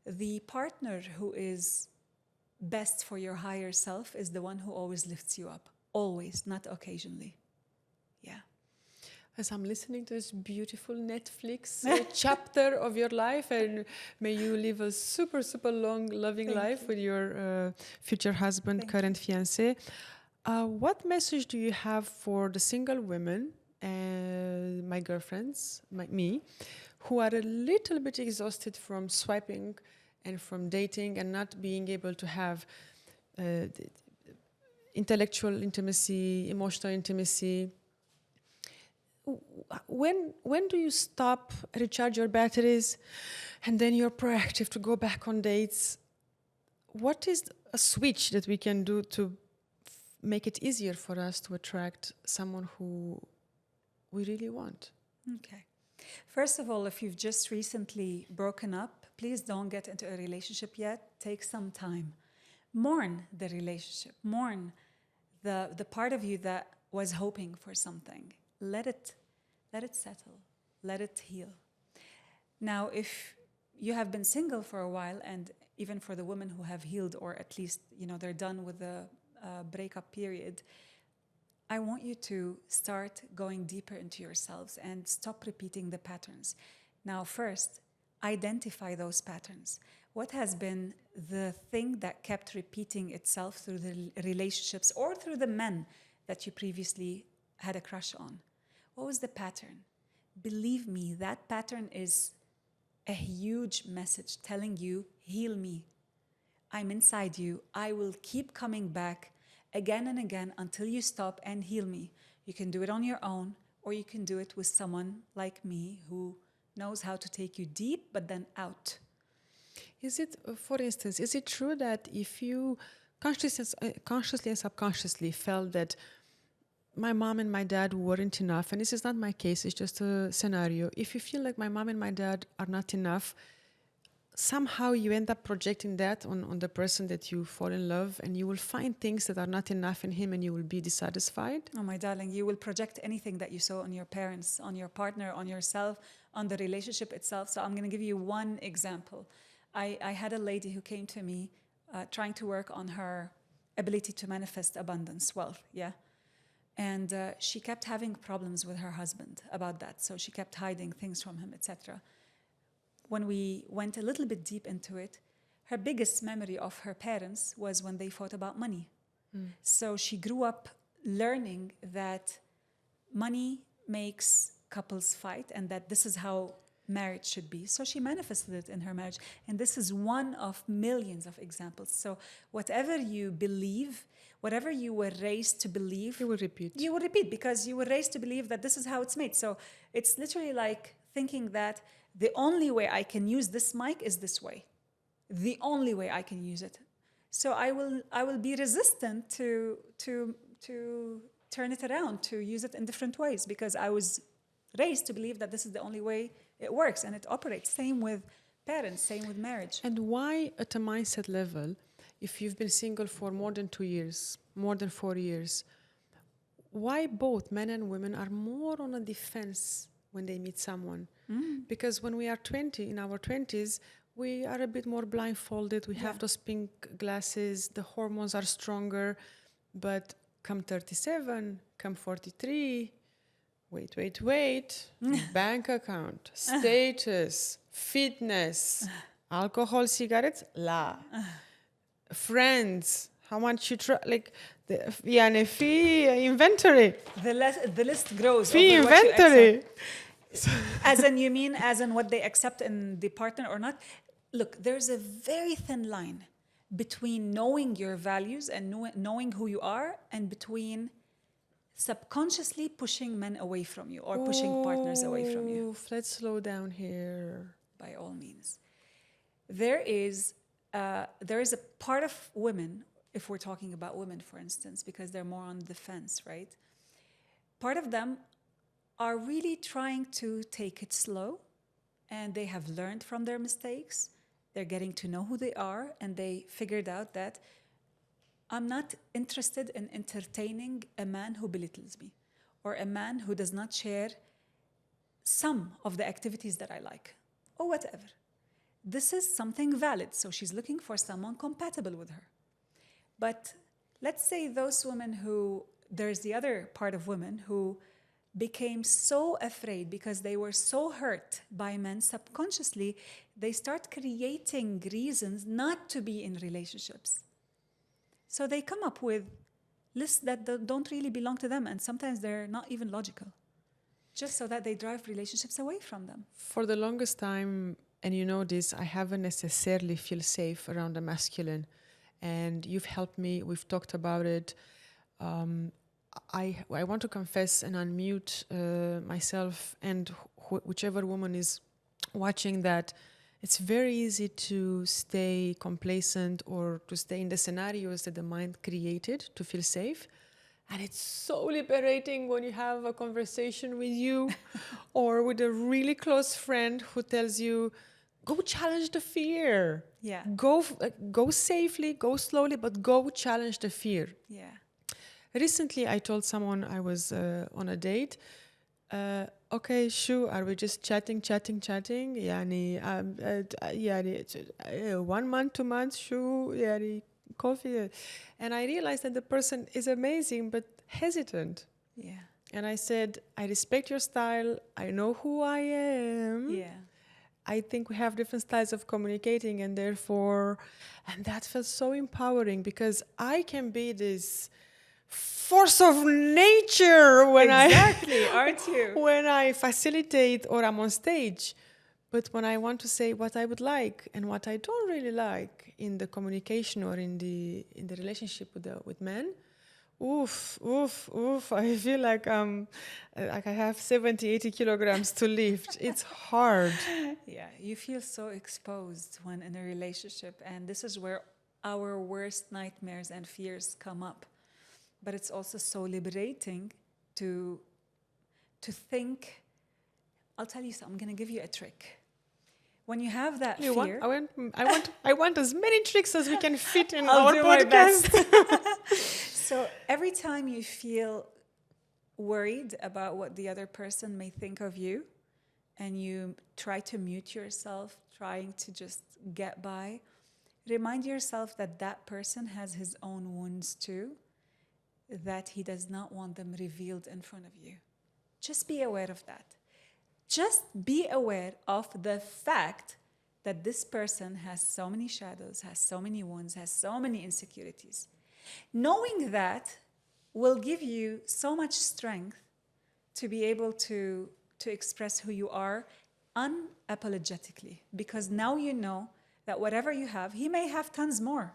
the partner who is best for your higher self is the one who always lifts you up. Always, not occasionally. Yeah.
As I'm listening to this beautiful Netflix chapter of your life, and may you live a super, super long, loving life with your future husband, current fiancé. What message do you have for the single women, my girlfriends, me, who are a little bit exhausted from swiping and from dating and not being able to have intellectual intimacy, emotional intimacy? When do you stop, recharge your batteries, and then you're proactive to go back on dates? What is a switch that we can do to make it easier for us to attract someone who we really want?
Okay. First of all, if you've just recently broken up, please don't get into a relationship yet. Take some time. Mourn the relationship. Mourn the part of you that was hoping for something. Let it settle. Let it heal. Now, if you have been single for a while, and even for the women who have healed, or at least, they're done with the breakup period, I want you to start going deeper into yourselves and stop repeating the patterns. Now, first, identify those patterns. What has been the thing that kept repeating itself through the relationships or through the men that you previously had a crush on? What was the pattern? Believe me, that pattern is a huge message telling you, heal me. I'm inside you. I will keep coming back again and again until you stop and heal me. You can do it on your own, or you can do it with someone like me who knows how to take you deep, but then out.
Is it, for instance, is it true that if you consciously and subconsciously felt that my mom and my dad weren't enough, and this is not my case, it's just a scenario. If you feel like my mom and my dad are not enough, somehow you end up projecting that on the person that you fall in love, and you will find things that are not enough in him and you will be dissatisfied.
Oh, my darling, you will project anything that you saw on your parents, on your partner, on yourself, on the relationship itself. So I'm going to give you one example. I had a lady who came to me trying to work on her ability to manifest abundance, wealth, yeah? And she kept having problems with her husband about that. So she kept hiding things from him, etc. When we went a little bit deep into it, her biggest memory of her parents was when they fought about money. So she grew up learning that money makes couples fight and that this is how marriage should be. So she manifested it in her marriage. And this is one of millions of examples. So whatever you believe, whatever you were raised to believe,
You will repeat.
you will repeat because you were raised to believe that this is how it's made. So it's literally like thinking that the only way I can use this mic is this way. The only way I can use it. So I will be resistant to turn it around, to use it in different ways because I was raised to believe that this is the only way it works and it operates. Same with parents, same with marriage.
And why at a mindset level, if you've been single for more than 2 years, more than 4 years, why both men and women are more on a defense when they meet someone? Because when we are 20, in our 20s, we are a bit more blindfolded. We have those pink glasses. The hormones are stronger. But come 37, come 43, wait. Bank account, status, fitness, alcohol, cigarettes, la. Friends, how much you try, like, the fee inventory.
The list grows.
Fee
over what you
inventory.
As in, you mean as in what they accept in the partner or not? Look, there's a very thin line between knowing your values and knowing who you are and between subconsciously pushing men away from you or pushing partners away from you.
Let's slow down here.
By all means. There is a part of women, if we're talking about women, for instance, because they're more on the defense, right? Part of them are really trying to take it slow, and they have learned from their mistakes. They're getting to know who they are, and they figured out that I'm not interested in entertaining a man who belittles me or a man who does not share some of the activities that I like or whatever. This is something valid, so she's looking for someone compatible with her. But let's say those women who, there's the other part of women who became so afraid because they were so hurt by men subconsciously, they start creating reasons not to be in relationships. So they come up with lists that don't really belong to them, and sometimes they're not even logical, just so that they drive relationships away from them.
For the longest time, and you know this, I haven't necessarily feel safe around a masculine. And you've helped me, we've talked about it. I want to confess and unmute myself and whichever woman is watching that it's very easy to stay complacent or to stay in the scenarios that the mind created to feel safe. And it's so liberating when you have a conversation with you or with a really close friend who tells you, go challenge the fear.
Yeah.
Go safely, go slowly, but go challenge the fear.
Yeah.
Recently, I told someone I was on a date. Okay, sure. Are we just chatting? Yani, 1 month, 2 months, sure. Yani, coffee. And I realized that the person is amazing, but hesitant.
Yeah.
And I said, I respect your style. I know who I am.
Yeah.
I think we have different styles of communicating, and therefore, and that felt so empowering because I can be this force of nature when
aren't you?
when I facilitate or I'm on stage. But when I want to say what I would like and what I don't really like in the communication or in the relationship with men, Oof, oof, oof. I feel like I have 70, 80 kilograms to lift. It's hard.
Yeah, you feel so exposed when in a relationship, and this is where our worst nightmares and fears come up. But it's also so liberating to think. I'll tell you something. I'm going to give you a trick. When you have that
You want?
fear,
I want as many tricks as we can fit in
I'll
our
do my
podcast.
so every time you feel worried about what the other person may think of you, and you try to mute yourself, trying to just get by, remind yourself that that person has his own wounds too, that he does not want them revealed in front of you. Just be aware of that. Just be aware of the fact that this person has so many shadows, has so many wounds, has so many insecurities. Knowing that will give you so much strength to be able to express who you are unapologetically, because now you know that whatever you have, he may have tons more.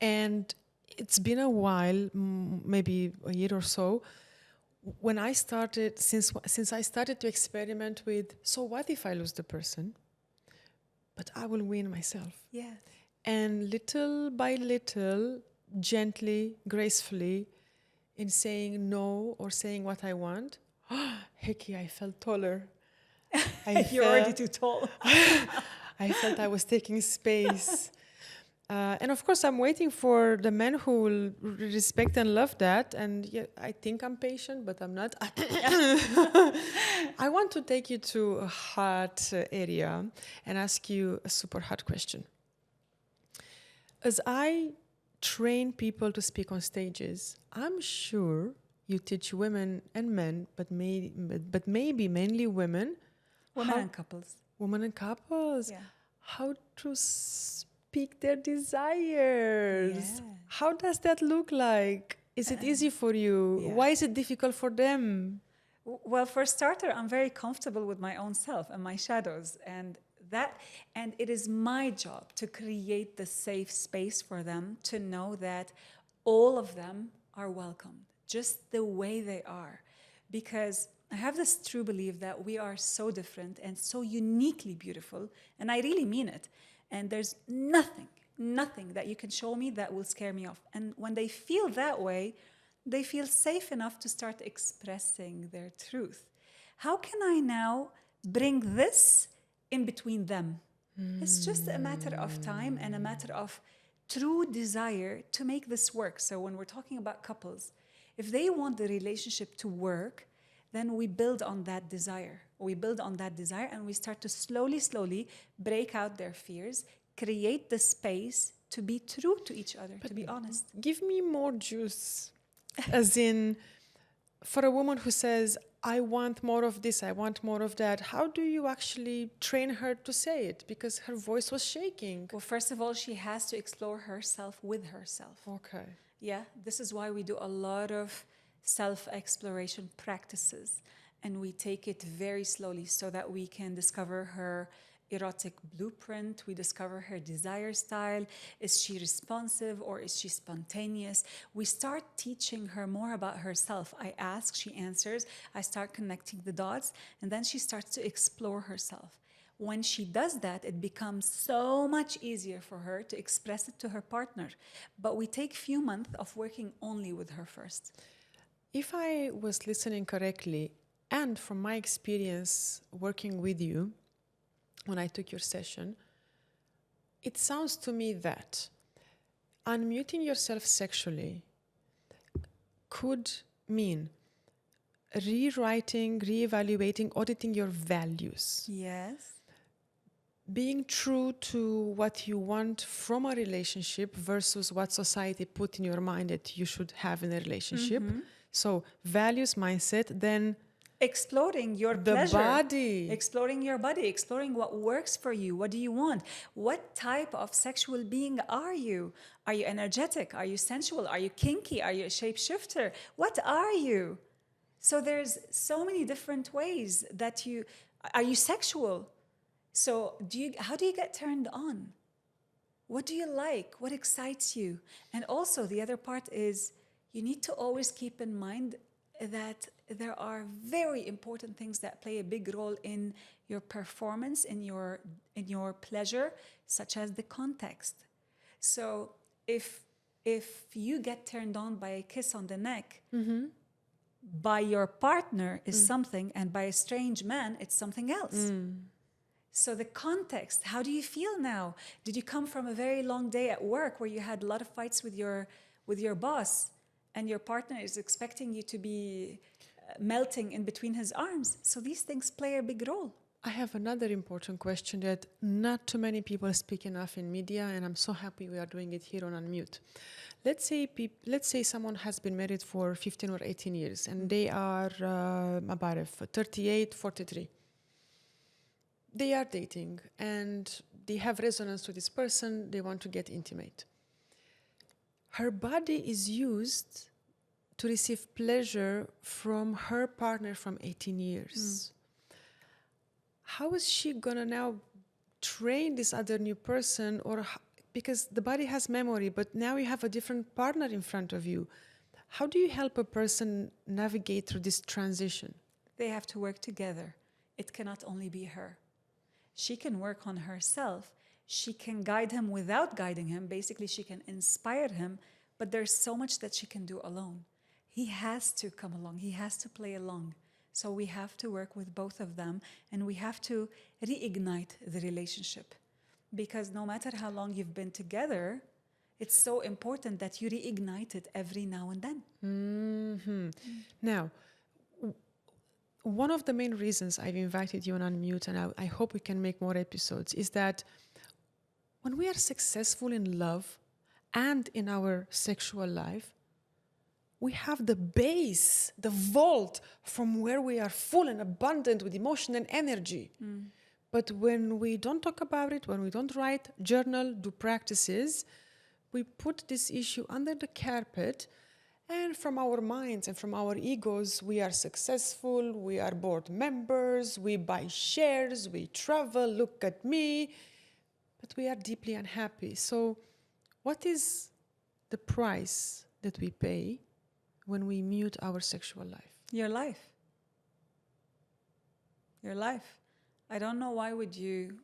And it's been a while, maybe a year or so, when I started, since I started to experiment with, so what if I lose the person? But I will win myself.
Yeah.
And little by little, gently, gracefully, in saying no or saying what I want, hecky, I felt taller.
You're already too tall.
I felt I was taking space. And of course, I'm waiting for the men who will respect and love that. And yeah, I think I'm patient, but I'm not. I want to take you to a hard area and ask you a super hard question. As I train people to speak on stages, I'm sure you teach women and men, but maybe mainly women.
Women and couples.
Women and couples.
Yeah.
How to speak their desires.
Yeah.
How does that look like? Is it easy for you?
Yeah.
Why is it difficult for them?
Well, for starter, I'm very comfortable with my own self and my shadows, and it is my job to create the safe space for them to know that all of them are welcomed, just the way they are. Because I have this true belief that we are so different and so uniquely beautiful, and I really mean it. And there's nothing that you can show me that will scare me off. And when they feel that way, they feel safe enough to start expressing their truth. How can I now bring this in between them? It's just a matter of time and a matter of true desire to make this work. So when we're talking about couples, if they want the relationship to work, then we build on that desire. We build on that desire and we start to slowly break out their fears, create the space to be true to each other, to be honest.
Give me more juice. As in, for a woman who says, I want more of this, I want more of that, how do you actually train her to say it? Because her voice was shaking.
Well, first of all, she has to explore herself with herself.
Okay.
Yeah, this is why we do a lot of self-exploration practices, and we take it very slowly so that we can discover her erotic blueprint, we discover her desire style. Is she responsive or is she spontaneous? We start teaching her more about herself. I ask, she answers, I start connecting the dots, and then she starts to explore herself. When she does that, it becomes so much easier for her to express it to her partner. But we take few months of working only with her first.
If I was listening correctly, and from my experience working with you, when I took your session, it sounds to me that unmuting yourself sexually could mean rewriting, reevaluating, auditing your values.
Yes.
Being true to what you want from a relationship versus what society put in your mind that you should have in a relationship. Mm-hmm. So values, mindset, then
exploring your
pleasure. Body.
Exploring your body, exploring what works for you. What do you want? What type of sexual being are you? Are you energetic? Are you sensual? Are you kinky? Are you a shapeshifter? What are you? So there's so many different ways that are you sexual? So how do you get turned on? What do you like? What excites you? And also the other part is, you need to always keep in mind that there are very important things that play a big role in your performance, in your pleasure, such as the context. So if you get turned on by a kiss on the neck, by your partner is something, and by a strange man it's something else. So the context, how do you feel now? Did you come from a very long day at work where you had a lot of fights with your boss, and your partner is expecting you to be melting in between his arms? So these things play a big role.
I have another important question that not too many people speak enough in media, and I'm so happy we are doing it here on UnMute. Let's say someone has been married for 15 or 18 years, and they are about 38, 43. They are dating, and they have resonance with this person. They want to get intimate. Her body is used to receive pleasure from her partner from 18 years. How is she gonna now train this other new person, because the body has memory, but now you have a different partner in front of you. How do you help a person navigate through this transition?
They have to work together. It cannot only be her. She can work on herself. She can guide him without guiding him. Basically, she can inspire him, but there's so much that she can do alone. He has to come along. He has to play along. So we have to work with both of them, and we have to reignite the relationship. Because no matter how long you've been together, it's so important that you reignite it every now and then.
Now, one of the main reasons I've invited you on UnMute, and I hope we can make more episodes, is that when we are successful in love and in our sexual life, we have the base, the vault from where we are full and abundant with emotion and energy. But when we don't talk about it, when we don't write, journal, do practices, we put this issue under the carpet, and from our minds and from our egos, we are successful, we are board members, we buy shares, we travel, look at me, but we are deeply unhappy. So what is the price that we pay when we mute our sexual life?
Your life. Your life. I don't know why would you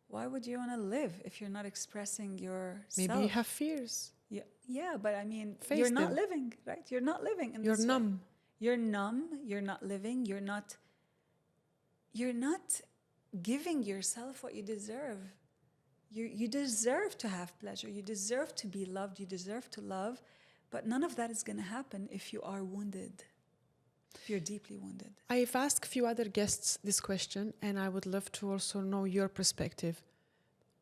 want to live if you're not expressing yourself?
Maybe you have fears.
Yeah, but I mean,
Face
you're not
them.
living, right? You're not living in
You're
this way.
numb.
You're numb, you're not living, you're not giving yourself what you deserve. You deserve to have pleasure, you deserve to be loved, you deserve to love, but none of that is going to happen if you are wounded, if you're deeply wounded.
I've asked a few other guests this question, and I would love to also know your perspective.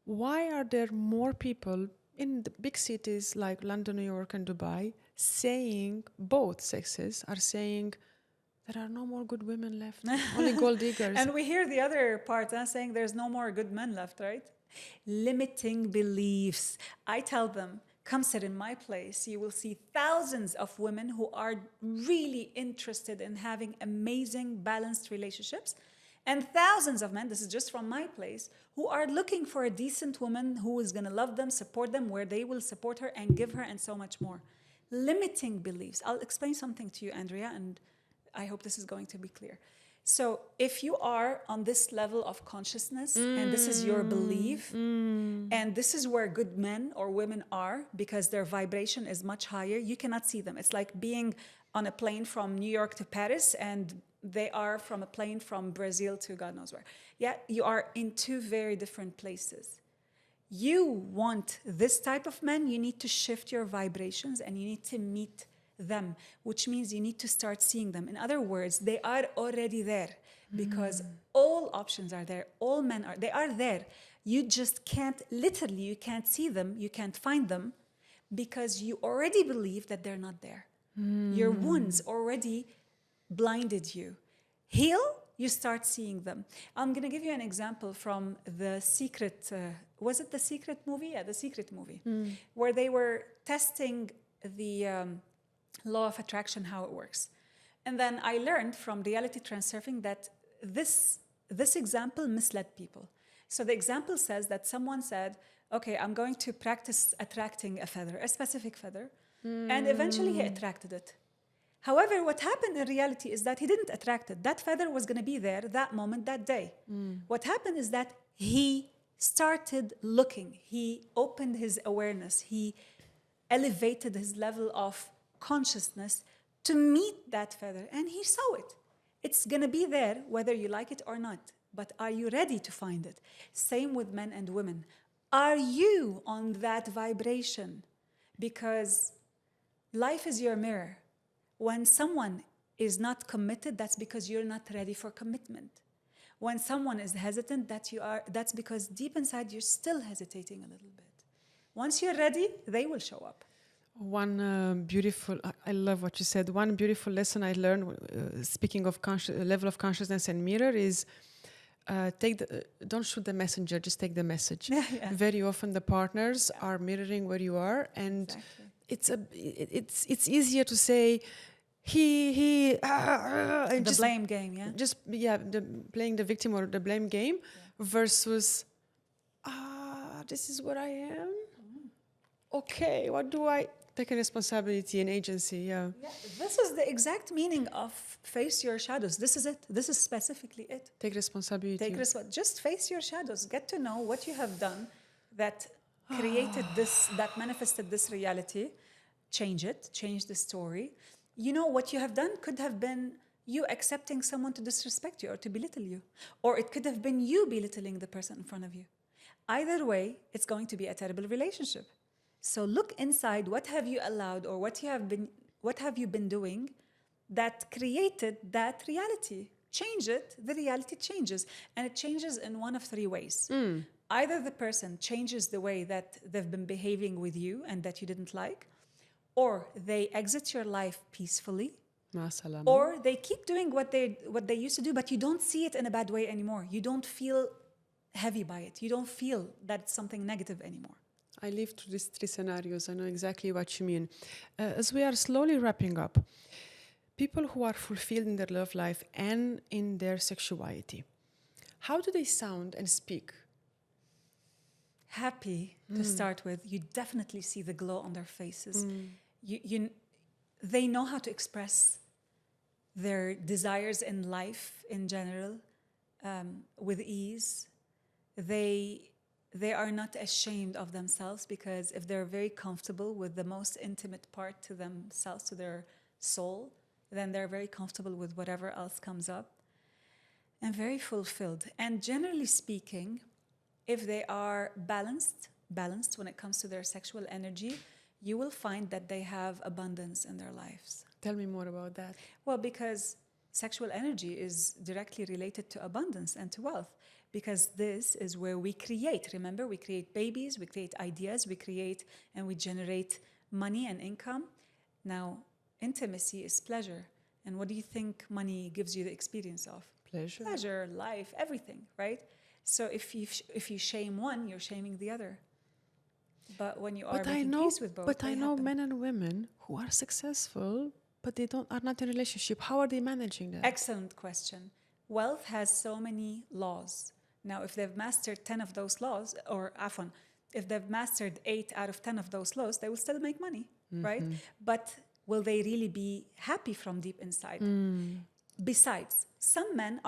Why are there more people in the big cities like London, New York, and Dubai saying, both sexes are saying, there are no more good women left, only gold diggers?
And we hear the other part, saying there's no more good men left, right? Limiting beliefs. I tell them, come sit in my place. You will see thousands of women who are really interested in having amazing, balanced relationships, and thousands of men, this is just from my place, who are looking for a decent woman who is going to love them, support them, where they will support her and give her, and so much more. Limiting beliefs. I'll explain something to you, Andreea, and I hope this is going to be clear. So if you are on this level of consciousness, and this is your belief, and this is where good men or women are, because their vibration is much higher, you cannot see them. It's like being on a plane from New York to Paris, and they are from a plane from Brazil to God knows where. Yeah, you are in two very different places. You want this type of men, you need to shift your vibrations, and you need to meet them, which means you need to start seeing them. In other words, they are already there, because all options are there, all men are, they are there. You just can't, literally, you can't see them, you can't find them, because you already believe that they're not there. Your wounds already blinded you. Heal, you start seeing them. I'm going to give you an example from The Secret. Was it The Secret movie? Yeah, The Secret movie, where they were testing the law of attraction, how it works. And then I learned from reality transurfing that this example misled people. So the example says that someone said, okay, I'm going to practice attracting a feather, a specific feather. And eventually he attracted it. However, what happened in reality is that he didn't attract it. That feather was going to be there that moment, that day. What happened is that he started looking. He opened his awareness. He elevated his level of consciousness to meet that feather, and he saw it. It's going to be there whether you like it or not. But are you ready to find it? Same with men and women. Are you on that vibration? Because life is your mirror. When someone is not committed, that's because you're not ready for commitment. When someone is hesitant, that's because deep inside you're still hesitating a little bit. Once you're ready, they will show up.
One beautiful, I love what you said. One beautiful lesson I learned, speaking of level of consciousness and mirror, is don't shoot the messenger, just take the message.
Yeah.
Very often the partners are mirroring where you are, and it's easier to say and
the blame game,
playing the victim or the blame game, versus this is what I am. Okay, what do I take a responsibility and agency? Yeah.
This is the exact meaning of face your shadows. This is it. This is specifically it.
Take responsibility.
Just face your shadows. Get to know what you have done that created this, that manifested this reality. Change it. Change the story. You know, what you have done could have been you accepting someone to disrespect you or to belittle you. Or it could have been you belittling the person in front of you. Either way, it's going to be a terrible relationship. So look inside. What have you allowed, or what have you been doing that created that reality? Change it, the reality changes. And it changes in one of three ways. Either the person changes the way that they've been behaving with you and that you didn't like, or they exit your life peacefully, or they keep doing what they used to do, but you don't see it in a bad way anymore. You don't feel heavy by it. You don't feel that it's something negative anymore.
I lived through these three scenarios. I know exactly what you mean. As we are slowly wrapping up, people who are fulfilled in their love life and in their sexuality, how do they sound and speak?
Happy to start with. You definitely see the glow on their faces. They know how to express their desires in life in general with ease. They are not ashamed of themselves, because if they're very comfortable with the most intimate part to themselves, to their soul, then they're very comfortable with whatever else comes up, and very fulfilled. And generally speaking, if they are balanced when it comes to their sexual energy, you will find that they have abundance in their lives.
Tell me more about that.
Well, because sexual energy is directly related to abundance and to wealth. Because this is where we create. Remember, we create babies, we create ideas, we create and we generate money and income. Now, intimacy is pleasure. And what do you think money gives you the experience of?
Pleasure.
Pleasure, life, everything, right? So if you shame one, you're shaming the other. But when you are making peace with both,
But I know men and women who are successful, but they are not in a relationship. How are they managing that?
Excellent question. Wealth has so many laws. Now, if they've mastered 10 of those laws, or if they've mastered 8 out of 10 of those laws, they will still make money, right? But will they really be happy from deep inside? Besides, some people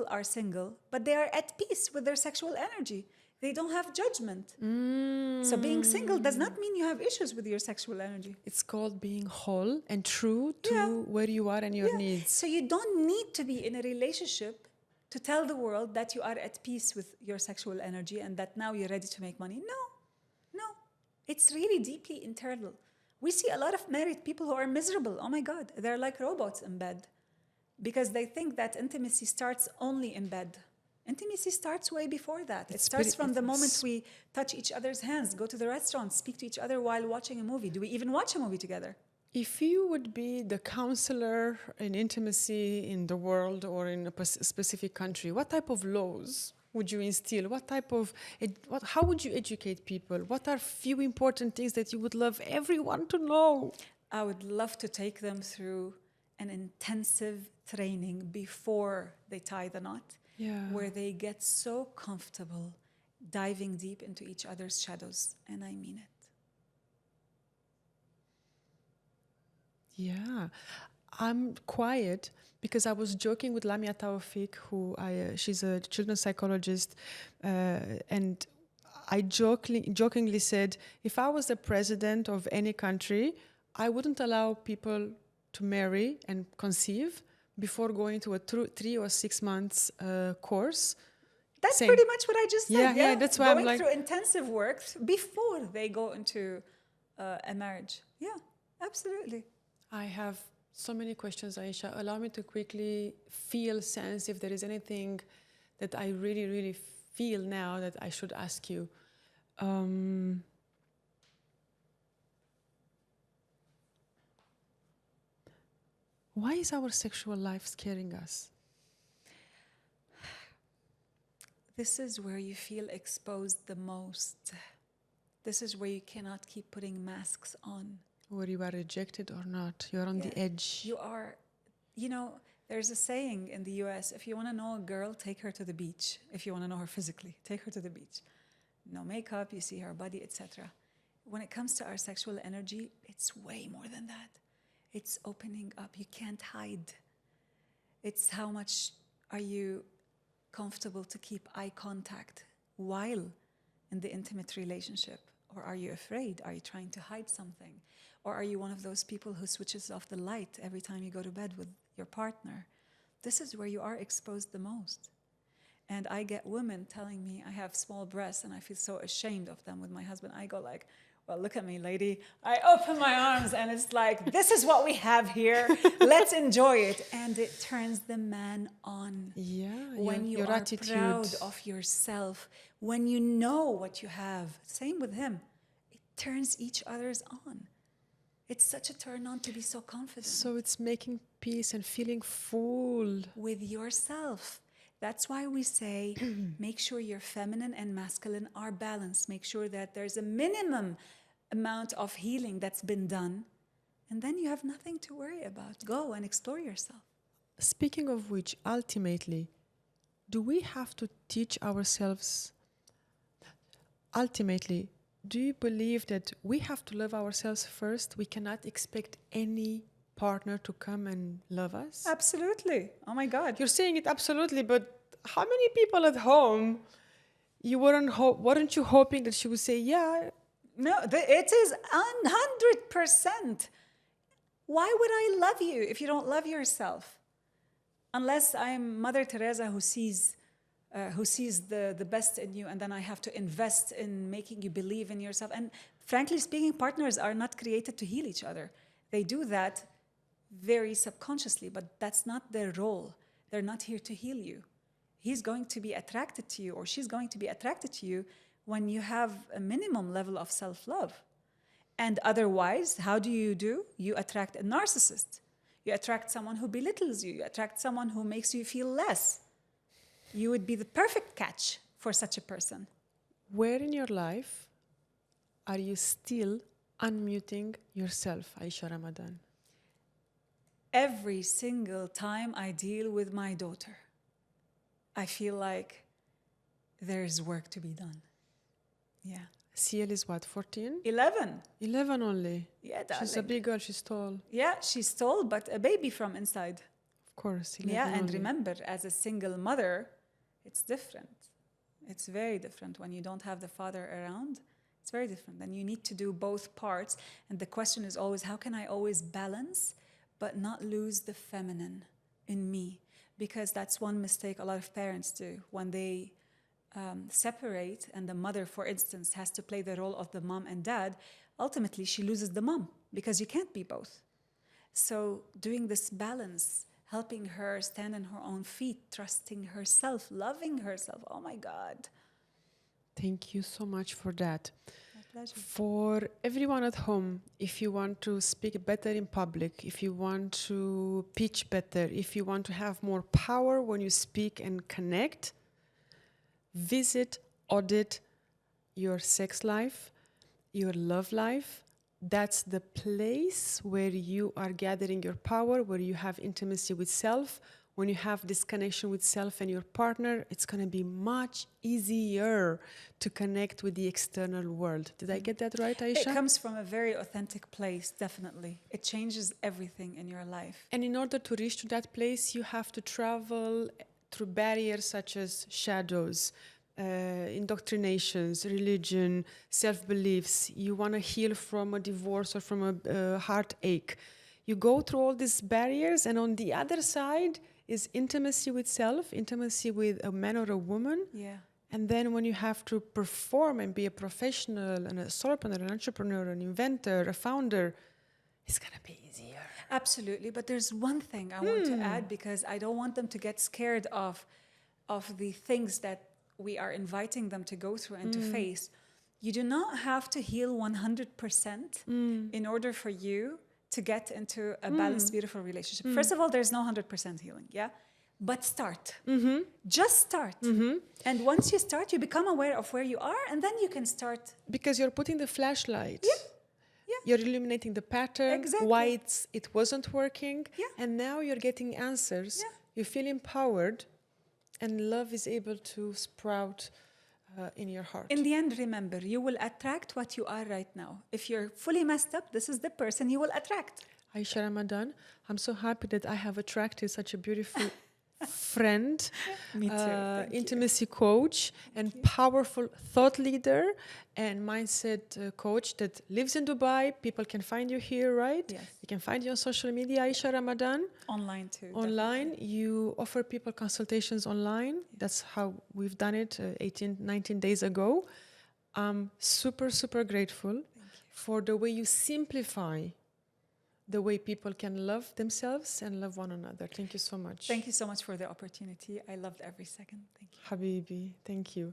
are single, but they are at peace with their sexual energy. They don't have judgment. So being single does not mean you have issues with your sexual energy.
It's called being whole and true to where you are and your needs.
So you don't need to be in a relationship to tell the world that you are at peace with your sexual energy and that now you're ready to make money. No. It's really deeply internal. We see a lot of married people who are miserable. Oh my God, they're like robots in bed, because they think that intimacy starts only in bed. Intimacy starts way before that. It starts from the moment we touch each other's hands, go to the restaurant, speak to each other while watching a movie. Do we even watch a movie together?
If you would be the counselor in intimacy in the world or in a specific country, what type of laws would you instill? How would you educate people? What are few important things that you would love everyone to know?
I would love to take them through an intensive training before they tie the knot, where they get so comfortable diving deep into each other's shadows. And I mean it.
Yeah, I'm quiet because I was joking with Lamia Taufik, she's a children's psychologist, and I jokingly said, if I was the president of any country, I wouldn't allow people to marry and conceive before going to a 3 or 6 months course.
That's
Same.
pretty much what I just said.
Yeah, that's why
going
I'm like,
through intensive work before they go into a marriage. Yeah, absolutely.
I have so many questions, Aiisha. Allow me to quickly sense if there is anything that I really, really feel now that I should ask you. Why is our sexual life scaring us?
This is where you feel exposed the most. This is where you cannot keep putting masks on.
Where you are rejected or not, you're on the edge.
You are, there's a saying in the US, if you want to know a girl, take her to the beach. If you want to know her physically, take her to the beach. No makeup, you see her body, etc. When it comes to our sexual energy, it's way more than that. It's opening up. You can't hide. It's how much are you comfortable to keep eye contact while in the intimate relationship? Or are you afraid? Are you trying to hide something? Or are you one of those people who switches off the light every time you go to bed with your partner? This is where you are exposed the most. And I get women telling me I have small breasts and I feel so ashamed of them with my husband. I go like, well, look at me, lady. I open my arms and it's like, this is what we have here. Let's enjoy it. And it turns the man on.
Yeah,
when you
your
are
attitude.
Proud of yourself, when you know what you have. Same with him. It turns each other's on. It's such a turn on to be so confident.
So it's making peace and feeling full.
With yourself. That's why we say, make sure your feminine and masculine are balanced. Make sure that there's a minimum amount of healing that's been done. And then you have nothing to worry about. Go and explore yourself.
Speaking of which, ultimately, do we have to teach ourselves? Ultimately, do you believe that we have to love ourselves first? We cannot expect any partner to come and love us?
Absolutely. Oh my God.
You're saying it absolutely, but how many people at home weren't you hoping that she would say, yeah?
No, it is 100%. Why would I love you if you don't love yourself? Unless I'm Mother Teresa who sees the best in you, and then I have to invest in making you believe in yourself. And frankly speaking, partners are not created to heal each other. They do that very subconsciously, but that's not their role. They're not here to heal you. He's going to be attracted to you, or she's going to be attracted to you when you have a minimum level of self-love. And otherwise, how do? You attract a narcissist. You attract someone who belittles you. You attract someone who makes you feel less. You would be the perfect catch for such a person.
Where in your life are you still unmuting yourself, Aiisha Ramadan?
Every single time I deal with my daughter, I feel like there's work to be done. Yeah.
Ciel is what, 14?
11.
11 only.
Yeah, darling.
She's a big girl, she's tall.
Yeah, she's tall, but a baby from inside.
Of course, 11
Yeah, and
only.
remember, as a single mother, it's different. It's very different when you don't have the father around. It's very different. And you need to do both parts. And the question is always, how can I always balance but not lose the feminine in me? Because that's one mistake a lot of parents do. When they separate and the mother, for instance, has to play the role of the mom and dad, ultimately she loses the mom because you can't be both. So doing this balance, helping her stand on her own feet, trusting herself, loving herself. Oh my God.
Thank you so much for that.
My pleasure.
For everyone at home, if you want to speak better in public, if you want to pitch better, if you want to have more power when you speak and connect, visit, audit your sex life, your love life. That's the place where you are gathering your power, where you have intimacy with self. when you have this connection with self and your partner, it's going to be much easier to connect with the external world. Did I get that right, Aiisha?
It comes from a very authentic place, definitely. It changes everything in your life.
And in order to reach to that place, you have to travel through barriers such as shadows, indoctrinations, religion, self-beliefs. You want to heal from a divorce or from a heartache. You go through all these barriers, and on the other side is intimacy with self, intimacy with a man or a woman.
Yeah.
And then when you have to perform and be a professional and a solopreneur, an entrepreneur, an inventor, a founder, it's going to be easier.
Absolutely. But there's one thing I want to add, because I don't want them to get scared of the things that we are inviting them to go through and to face. You do not have to heal 100% in order for you to get into a balanced, beautiful relationship. First of all, there's no 100% healing, yeah? But start. Just start. And once you start, you become aware of where you are, and then you can start.
Because you're putting the flashlight.
Yeah.
You're illuminating the pattern,
Exactly.
why it wasn't working,
Yeah.
and now you're getting answers.
Yeah.
You feel empowered, and love is able to sprout in your heart.
In the end, remember, you will attract what you are right now. If you're fully messed up, this is the person you will attract.
Aiisha Ramadan, I'm so happy that I have attracted such a beautiful friend,
Me too. Thank you.
intimacy coach, and powerful thought leader and mindset coach that lives in Dubai. People can find you here, right?
Yes.
You can find you on social media, Aiisha Ramadan.
Online too.
Online, you offer people consultations online. That's how we've done it 19 days ago. I'm super, super grateful for the way you simplify the way people can love themselves and love one another. Thank you so much.
Thank you so much for the opportunity. I loved every second. Thank you.
Habibi, thank you.